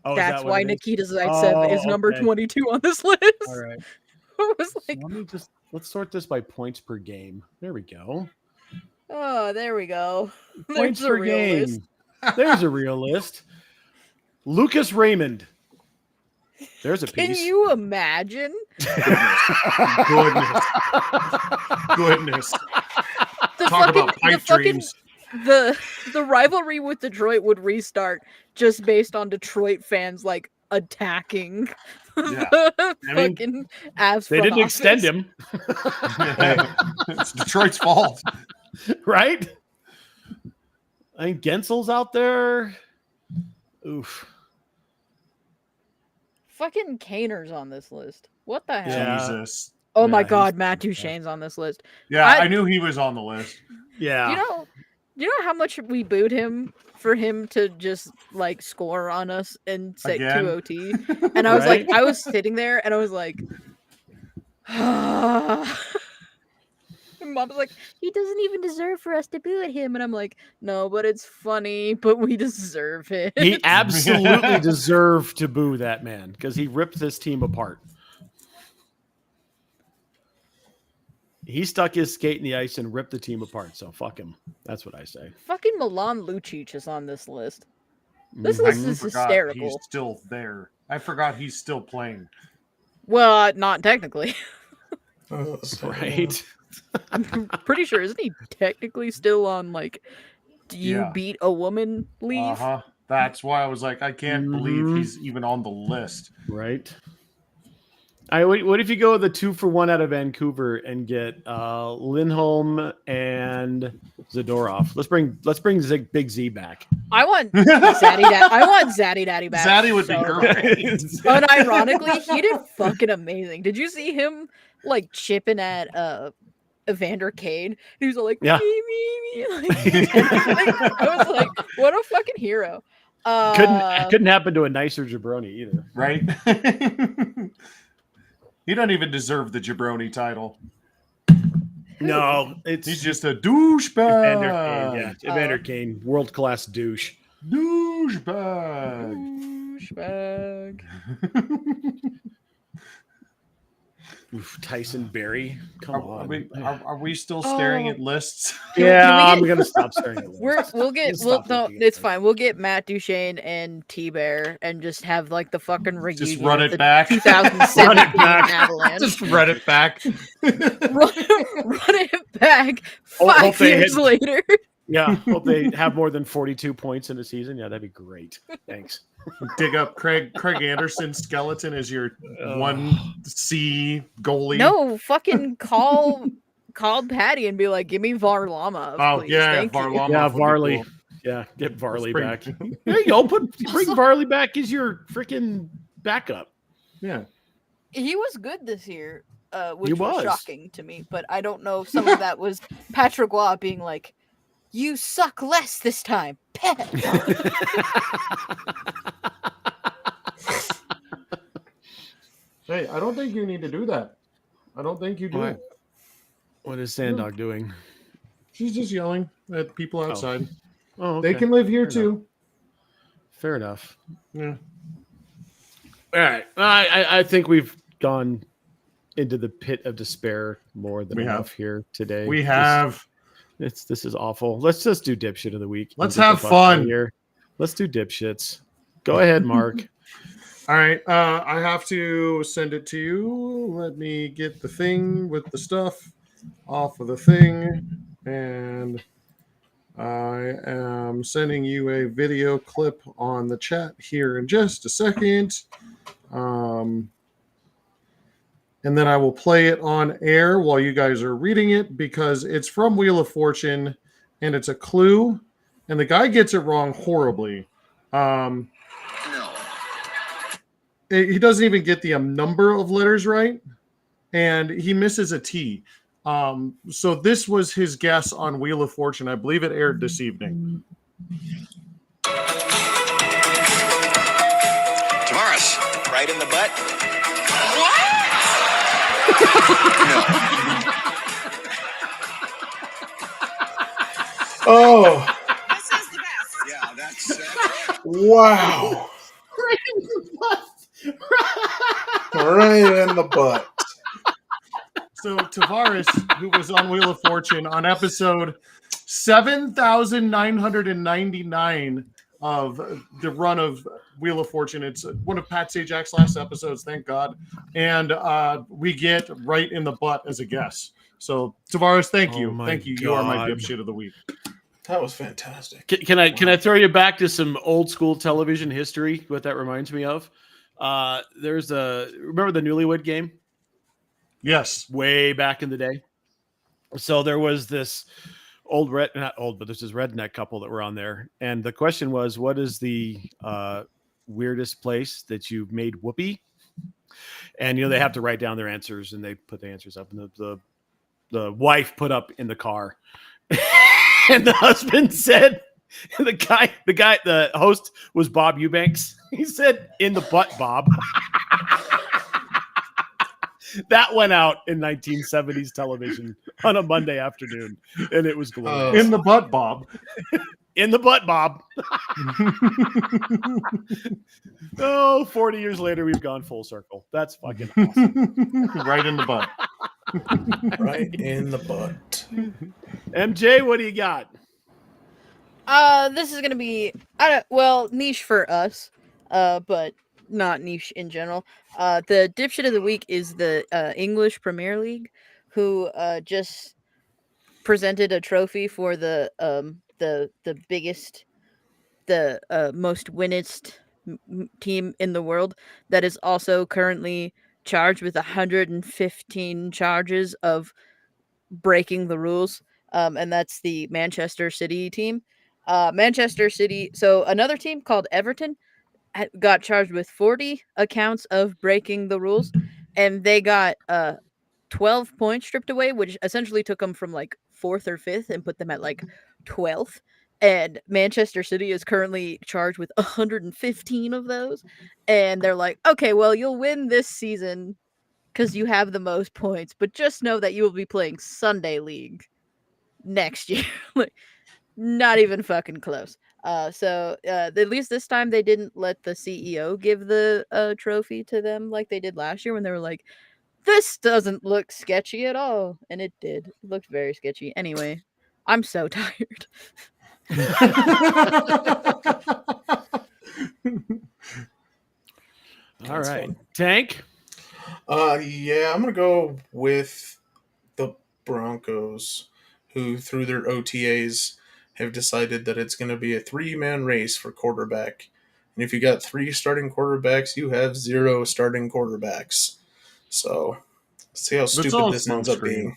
B: Oh,
C: that's why Nikita Zaitsev is number 22 on this list.
B: All right.
C: I was like,
B: let's sort this by points per game. There we go.
C: Oh, there we go.
B: Points per game. There's a real list. Lucas Raymond. There's a piece.
C: Can you imagine?
A: Goodness. Talk about pipe dreams.
C: The rivalry with Detroit would restart just based on Detroit fans like attacking fucking Avs.
B: They didn't extend him.
A: It's Detroit's fault,
B: right? I think Gensel's out there. Oof.
C: Fucking Kaner's on this list. What the hell?
B: Yeah.
A: Jesus.
C: Oh my God, Matt Duchene's on this list.
A: Yeah, I knew he was on the list.
B: Yeah.
C: You know, You know how much we booed him for him to just like score on us and set
A: Again?
C: 2 OT? And I was
B: Right?
C: like, I was sitting there and I was like, and Mom was like, he doesn't even deserve for us to boo at him. And I'm like, no, but it's funny, but we deserve it.
B: He absolutely deserved to boo that man because he ripped this team apart. He stuck his skate in the ice and ripped the team apart. So fuck him. That's what I say.
C: Fucking Milan Lucic is on this list. This
B: Mhm.
C: list
A: I
C: is
A: forgot
C: hysterical.
A: he's still there. I forgot he's still playing.
C: Well, not technically.
B: Right.
C: I'm pretty sure, isn't he technically still on like, do you
A: Yeah.
C: beat a woman leave?
A: Uh-huh. That's why I was like, I can't believe
B: Mhm.
A: he's even on the list.
B: Right. What if you go the 2-for-1 out of Vancouver and get Lindholm and Zadorov? Let's bring Big Z back.
C: I want Zaddy Daddy. I want Zaddy Daddy back.
A: Zaddy would be
C: so
A: great.
C: bad. Unironically, he did fucking amazing. Did you see him like chipping at Evander Kane? He was all like,
B: Yeah.
C: me. I was like, what a fucking hero.
B: Couldn't happen to a nicer jabroni either.
A: Right? He doesn't even deserve the jabroni title.
B: No, it's
A: He's just a douchebag.
B: Evander Kane. Yeah, Evander Kane, world class douche.
A: Douchebag.
C: Douchebag.
B: Oof, Tyson Berry. Come on.
A: Are we still staring at lists?
B: Yeah,
C: Can we
B: I'm
C: get-
B: gonna stop staring at this.
C: No, it's fine. We'll get Matt Duchesne and T-Bear and just have like the fucking reunion.
A: Just run
C: of
A: it
C: the
A: back.
C: 2017
B: Run it back.
C: Avalanche.
A: Just run it back.
C: run it back
B: Hope
C: 5
B: they
C: years
B: hit-
C: later.
B: Yeah, hope they have more than 42 points in a season. Yeah, that'd be great. Thanks.
A: Dig up Craig Anderson's skeleton as your 1C goalie.
C: No, fucking call Patty and be like, give me Varlamov.
A: Oh,
C: please.
A: yeah,
C: Thank you."
A: Varlamov.
B: Yeah,
A: would be
B: Varley.
A: cool.
B: Yeah, get Varley
A: Bring-
B: back. There you go. Bring Varley back as your freaking backup.
A: Yeah.
C: He was good this year, which
B: He
C: was
B: was.
C: shocking to me. But I don't know if some of that was Patrick Waugh being like, you suck less this time. Pet.
A: Hey, I don't think you need to do that. I don't think you do.
B: What? What is Sandog doing?
A: She's just yelling at people outside.
B: Oh, okay.
A: They can live here
B: Fair
A: too.
B: Fair enough.
A: Yeah.
B: All right. I think we've gone into the pit of despair more than
A: We
B: enough
A: have.
B: here today.
A: We have.
B: This is awful. Let's just do dipshit of the week.
A: Let's
B: and get the
A: have
B: fuck out of
A: fun.
B: here. Let's do dipshits. Go ahead, Mark.
A: All right. I have to send it to you. Let me get the thing with the stuff off of the thing. And I am sending you a video clip on the chat here in just a second. And then I will play it on air while you guys are reading it because it's from Wheel of Fortune and it's a clue. And the guy gets it wrong horribly. He doesn't even get the number of letters right. And he misses a T. So this was his guess on Wheel of Fortune. I believe it aired this evening.
E: Tavares, right in the butt.
D: Oh,
E: This is the best. Yeah, that's
D: wow. Right in the butt.
A: So Tavares, who was on Wheel of Fortune on episode 7,999 of the run of Wheel of Fortune. It's one of Pat Sajak's last episodes, thank God. And we get right in the butt as a guess. So Tavares, thank you.
B: Oh my
A: Thank you. You are my
B: God.
A: dipshit of the week.
D: That was fantastic.
B: Can I throw you back to some old school television history? What that reminds me of? Remember the Newlywed Game?
A: Yes.
B: Way back in the day. So there was this there's this redneck couple that were on there. And the question was, what is the weirdest place that you've made whoopee? And, they have to write down their answers and they put the answers up. And the wife put up in the car. And the husband said, the host was Bob Eubanks. He said, "In the butt, Bob." That went out in 1970s television on a Monday afternoon, and it was glorious.
A: In the butt, Bob.
B: In the butt, Bob. 40 years later, we've gone full circle. That's fucking awesome.
A: Right in the butt.
D: Right in the butt.
B: MJ, what do you got?
C: This is gonna be niche for us, but not niche in general. The dipshit of the week is the English Premier League, who just presented a trophy for the biggest, most winnest team in the world that is also currently charged with 115 charges of breaking the rules. And that's the Manchester City team. Manchester City. So another team called Everton got charged with 40 accounts of breaking the rules, and they got 12 points stripped away, which essentially took them from like 4th or 5th and put them at like 12th. And Manchester City is currently charged with 115 of those. And they're like, okay, well, you'll win this season because you have the most points, but just know that you will be playing Sunday League next year. Like, not even fucking close. So at least this time they didn't let the CEO give the trophy to them like they did last year when they were like, this doesn't look sketchy at all. And it did. It looked very sketchy. Anyway, I'm so tired.
B: All right. Tank?
D: Yeah, I'm going to go with the Broncos, who through their OTAs have decided that it's going to be a 3-man race for quarterback. And if you got 3 starting quarterbacks, you have 0 starting quarterbacks. So, see how stupid this ends up being.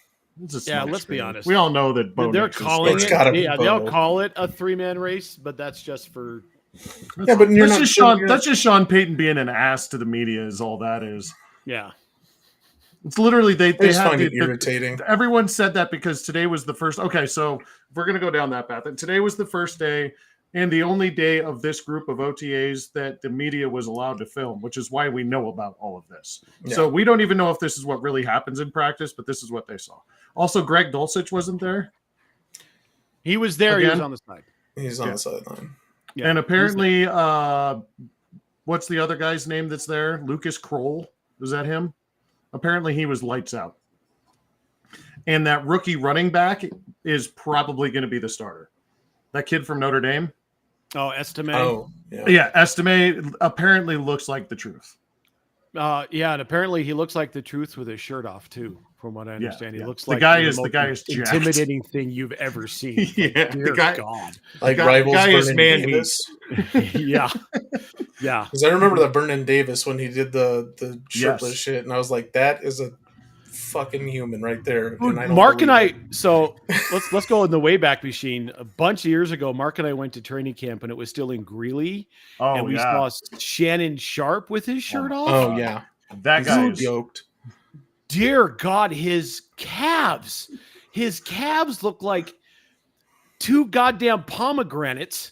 B: Yeah, let's be honest.
A: We all know that
B: they're calling it. Yeah,
D: Bo.
B: they'll call it a 3-man race, but that's just for.
D: Yeah, but you're not.
A: That's just Sean Payton being an ass to the media. Is all that is.
B: Yeah.
A: It's literally they
D: just
A: have
D: find it irritating.
A: Everyone said that because today was the first. Okay, so if we're gonna go down that path, and today was the first day and the only day of this group of OTAs that the media was allowed to film, which is why we know about all of this. Yeah. So we don't even know if this is what really happens in practice, but this is what they saw. Also, Greg Dulcich wasn't there.
B: He was there. Again. He was on the side.
D: He's on the sideline.
A: Yeah. And apparently, what's the other guy's name that's there? Lucas Kroll. Is that him? Apparently, he was lights out. And that rookie running back is probably going to be the starter. That kid from Notre Dame.
B: Oh, Estime.
D: Oh,
A: yeah. Estime apparently looks like the truth.
B: Yeah, and apparently he looks like the truth with his shirt off too. From what I understand, he looks like
A: the guy is
B: intimidating thing you've ever seen.
A: Yeah,
B: dear God,
D: like rivals.
A: Guy is man
D: Davis.
B: Yeah.
D: Because I remember the Vernon Davis when he did the shirtless shit, and I was like, that is a fucking human right there.
B: And Mark and I. So let's go in the Wayback Machine. A bunch of years ago, Mark and I went to training camp, and it was still in Greeley.
A: Oh,
B: and we saw Shannon Sharp with his shirt off.
D: Oh yeah,
A: that guy is
D: yoked.
B: Dear God, his calves look like 2 goddamn pomegranates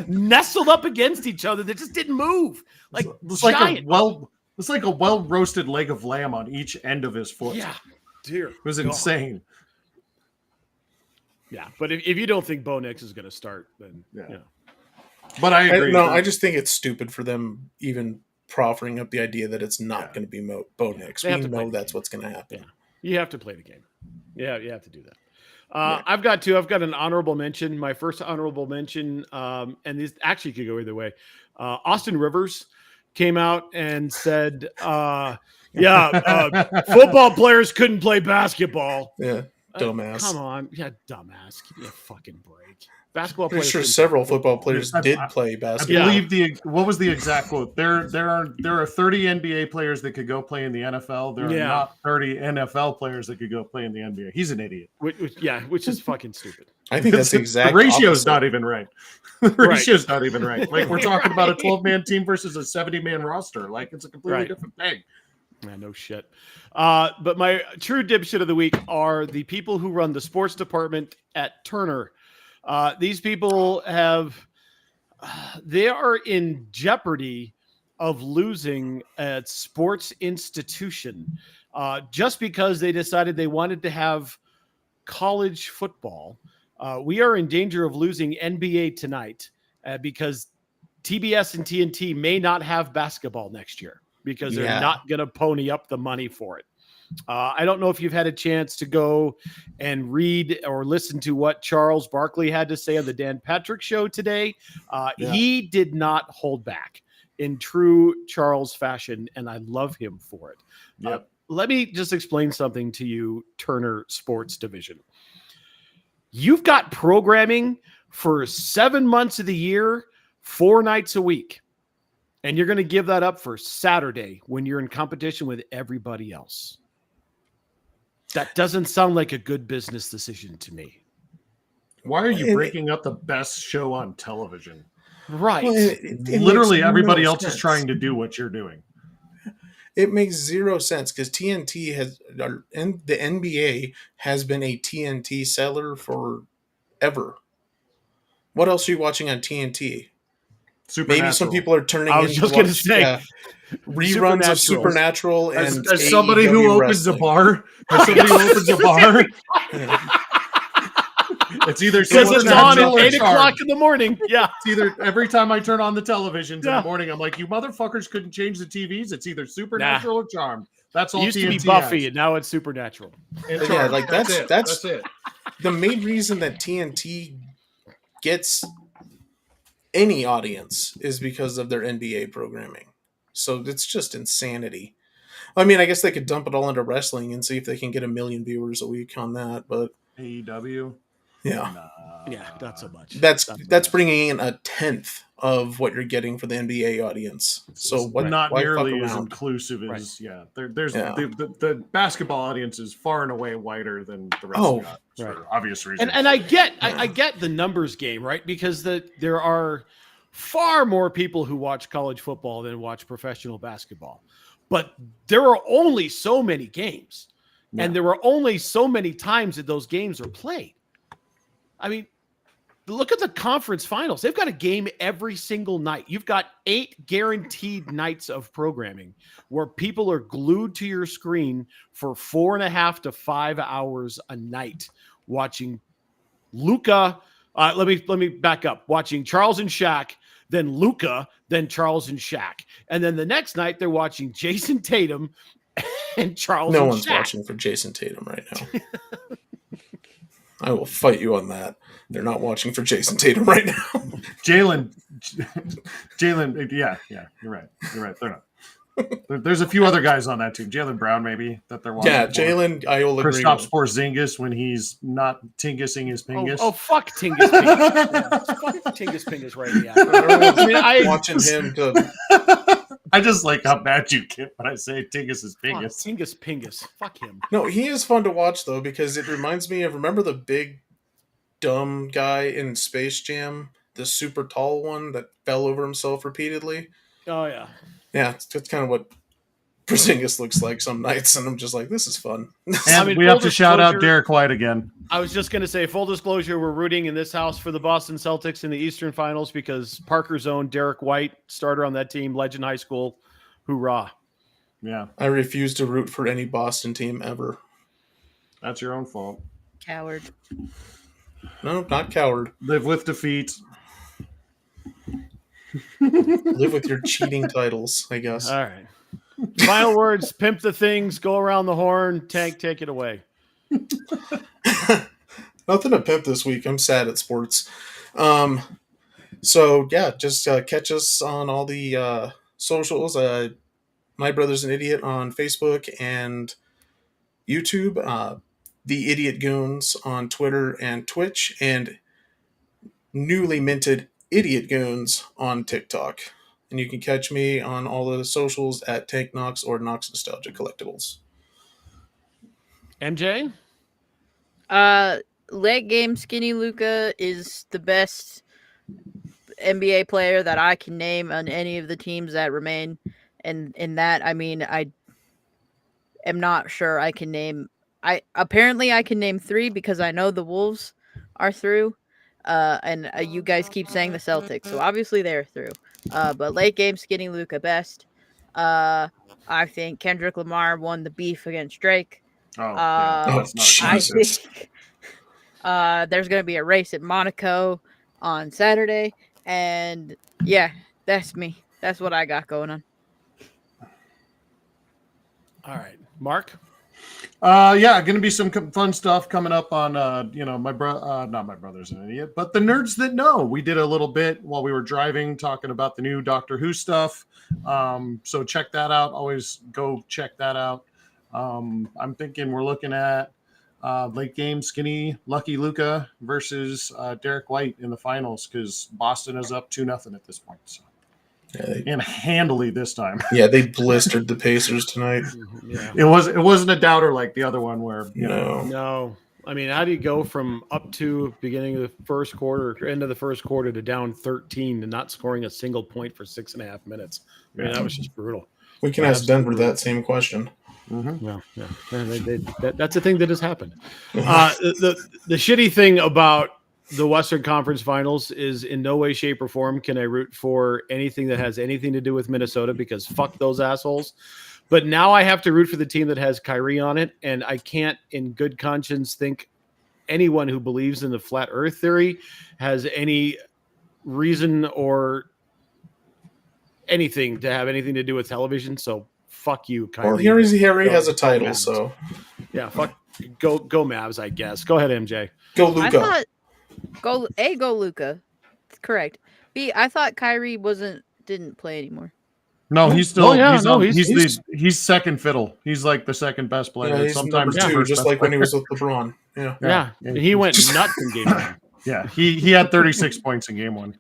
B: nestled up against each other that just didn't move. Like
A: it's like a well roasted leg of lamb on each end of his foot.
B: Yeah, dear,
A: it was insane.
B: Yeah, but if you don't think Bo Nix is going to start, then yeah.
A: But I agree.
D: I just think it's stupid for them even proffering up the idea that it's not going to be Bo Nix. We know that's what's going to happen.
B: Yeah. You have to play the game. Yeah, you have to do that. I've got 2. I've got an honorable mention. My first honorable mention, and these actually could go either way. Austin Rivers came out and said, football players couldn't play basketball.
D: Yeah, dumbass.
B: Come on. Yeah, dumbass. Give me a fucking break. Basketball
D: Pretty
B: players.
D: sure several football players did play basketball.
A: I believe what was the exact quote? There are 30 NBA players that could go play in the NFL. There are not 30 NFL players that could go play in the NBA. He's an idiot.
B: Which is fucking stupid.
D: I think that's the exact
A: the ratio's
D: opposite.
A: not even right. The ratio's not even right. Like we're talking about a 12-man team versus a 70-man roster. Like it's a completely different thing.
B: Yeah, no shit. But my true dipshit of the week are the people who run the sports department at Turner. These people they are in jeopardy of losing a sports institution just because they decided they wanted to have college football. We are in danger of losing NBA tonight because TBS and TNT may not have basketball next year because they're not going to pony up the money for it. I don't know if you've had a chance to go and read or listen to what Charles Barkley had to say on the Dan Patrick show today. He did not hold back in true Charles fashion, and I love him for it.
A: Yep.
B: Let me just explain something to you, Turner Sports Division. You've got programming for 7 months of the year, 4 nights a week. And you're going to give that up for Saturday when you're in competition with everybody else. That doesn't sound like a good business decision to me.
A: Why are you breaking up the best show on television?
B: Right.
D: Well, it
A: Literally
D: makes
A: everybody
D: no
A: else
D: sense.
A: is trying to do what you're doing.
D: It makes zero sense because TNT and the NBA has been a TNT seller forever. What else are you watching on TNT? Maybe some people are turning
B: I was
D: in
B: just
D: to
B: going to
D: watch
B: say
D: reruns of Supernatural and
A: as somebody who
D: AEW
A: opens a
D: wrestling.
A: bar, as somebody who opens a bar, it's either
B: because it's on
A: Supernatural
B: at
A: or
B: 8
A: Charmed.
B: o'clock in the morning. Yeah.
A: It's either every time I turn on the televisions in
B: Yeah.
A: the morning, I'm like, you motherfuckers couldn't change the TVs. It's either Supernatural or Charmed. That's all.
B: It used to be
A: TNT
B: Buffy,
A: has.
B: and now it's Supernatural.
A: And
D: Yeah,
A: Charmed.
D: like
A: that's it.
D: that's
A: it.
D: the main reason that TNT gets any audience is because of their NBA programming. So it's just insanity. I mean, I guess they could dump it all into wrestling and see if they can get 1 million viewers a week on that, but
A: AEW.
D: yeah.
B: Yeah, not so much.
D: That's bringing in 1/10 of what you're getting for the NBA audience. So what?
A: Not
D: why fuck
A: nearly as
D: around?
A: inclusive as there's
D: Yeah.
A: the basketball audience is far and away wider than the rest
D: Oh,
A: of the for obvious reasons.
B: And I get the numbers game, right? Because there are far more people who watch college football than watch professional basketball. But there are only so many games.
A: Yeah.
B: And there are only so many times that those games are played. I mean, look at the conference finals. They've got a game every single night. You've got 8 guaranteed nights of programming where people are glued to your screen for 4.5 to 5 hours a night watching Luka. Let me back up. Watching Charles and Shaq, then Luka, then Charles and Shaq. And then the next night they're watching Jason Tatum and Charles
D: No
B: and
D: one's
B: Shaq.
D: watching for Jason Tatum right now. I will fight you on that. They're not watching for Jason Tatum right now.
A: Jalen, yeah, you're right. They're not. There's a few other guys on that team. Jalen Brown, maybe, that they're watching.
D: Yeah,
A: for.
D: Jalen, I will agree.
A: Kristaps Porzingis when he's not tingising his pingus.
B: Oh, fuck Tingus Pingus. Fuck Tingus Pingus right now. I mean,
D: Watching him to
A: I just like how bad you get when I say Tingus is pingus.
B: Tingus Pingus. Fuck him.
D: No, he is fun to watch though because it reminds me of remember the big dumb guy in Space Jam, the super tall one that fell over himself repeatedly.
B: Oh yeah.
D: Yeah, that's kind of what Porzingis looks like some nights, and I'm just like, this is fun.
A: And
B: I mean,
A: we have
B: full
A: to shout out
B: disclosure-
A: Derek White again.
B: I was just going to say, full disclosure, we're rooting in this house for the Boston Celtics in the Eastern Finals because Parker's own Derek White, starter on that team, Legend High School. Hoorah.
A: Yeah,
D: I refuse to root for any Boston team ever.
A: that's your own fault.
C: Coward.
D: No, not coward.
A: Live with defeat.
D: Live with your cheating titles, I guess.
B: All right. Final words, pimp the things, go around the horn. Tank, take it away.
D: Nothing to pimp this week. I'm sad at sports. So yeah, just catch us on all the socials. My Brother's an Idiot on Facebook and YouTube. The Idiot Goons on Twitter and Twitch, and newly minted Idiot Goons on TikTok. And you can catch me on all the socials at Tank Knox or Knox Nostalgia Collectibles.
B: MJ?
C: Late game Skinny Luka is the best NBA player that I can name on any of the teams that remain. And in that, I mean, am not sure I can name. Apparently I can name 3 because I know the Wolves are through. And you guys keep saying the Celtics, so obviously they're through. But late game skinny Luca best. I think Kendrick Lamar won the beef against Drake.
A: Oh, yeah,
D: Oh,
A: that's not
C: I
D: Jesus.
C: think there's gonna be a race at Monaco on Saturday, and yeah, that's me. That's what I got going on.
B: All right, Mark.
A: Yeah, going to be some fun stuff coming up on, my not my brother's an idiot, but the nerds that know. We did a little bit while we were driving talking about the new Doctor Who stuff. So check that out. Always go check that out. I'm thinking we're looking at late game skinny Lucky Luca versus Derek White in the finals because Boston is up 2-0 at this point. So. And handily this time.
D: Yeah, they blistered the Pacers tonight.
B: Yeah.
A: It wasn't a doubter like the other one where
B: No. I mean, how do you go from up to beginning of the first quarter, end of the first quarter, to down 13 and not scoring a single point for 6.5 minutes? I mean, that was just brutal.
D: We can ask Denver that same question.
A: Mm-hmm.
B: Well, yeah, that's a thing that has happened. The shitty thing about the Western Conference Finals is in no way, shape, or form can I root for anything that has anything to do with Minnesota because fuck those assholes. But now I have to root for the team that has Kyrie on it, and I can't, in good conscience, think anyone who believes in the flat Earth theory has any reason or anything to have anything to do with television. So fuck you, Kyrie.
D: Well, Harry has a title,
B: Mavs.
D: so
B: yeah, fuck. Go Mavs, I guess. Go ahead, MJ.
D: go
C: I
D: Luka.
C: thought go Luca. Correct. B, I thought Kyrie didn't play anymore.
A: No, he's still. He's second fiddle. He's like the second best player.
D: Yeah, he's
A: Sometimes
D: number 2,
A: first
D: just
A: best
D: like when he
A: player.
D: was with LeBron. Yeah.
B: Yeah, he went nuts in game 1.
A: Yeah, he had 36 points in game 1.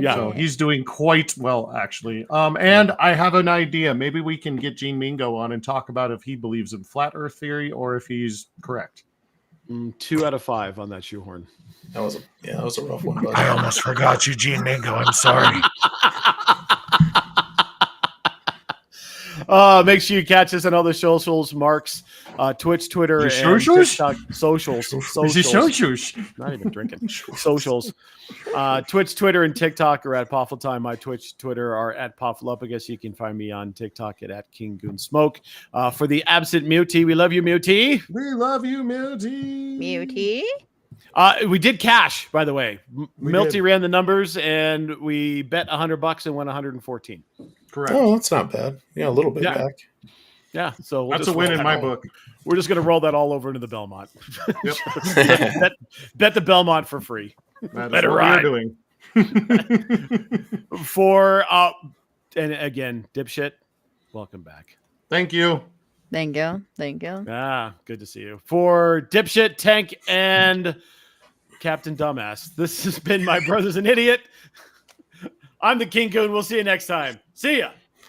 B: Yeah.
A: So he's doing quite well, actually. And I have an idea. Maybe we can get Gene Mingo on and talk about if he believes in flat Earth theory or if he's correct.
B: 2 out of 5 on that shoehorn.
D: That was a rough one. Buddy.
A: I almost forgot you, Gene Mingo. I'm sorry.
B: Make sure you catch us on all the socials, Mark's Twitch, Twitter, and
A: socials?
B: TikTok. Socials. Not even drinking. Socials. Twitch, Twitter, and TikTok are at Poffle Time. My Twitch, Twitter are at Poffleuppagus. You can find me on TikTok at King Goon Smoke. For the absent Mutie, we love you, Mutie.
A: We love you, Mutie.
B: We did cash, by the way. Milty
A: did.
B: ran the numbers, and we bet $100 and won 114.
A: Correct.
D: Oh, that's not bad. Yeah, a little bit
B: Yeah.
D: back.
B: Yeah, so we'll
A: That's
B: just
A: a win
B: roll
A: in
B: that
A: my
B: all-
A: book.
B: We're just going to roll that all over into the Belmont.
A: Yep.
B: bet the Belmont for free.
A: That is
B: Let it
A: what
B: ride.
A: we're doing.
B: For and again, dipshit, welcome back.
A: Thank you.
C: Thank you.
B: Good to see you. For dipshit, Tank, and Captain Dumbass, this has been My Brother's an Idiot. I'm the King Goon. We'll see you next time. See ya.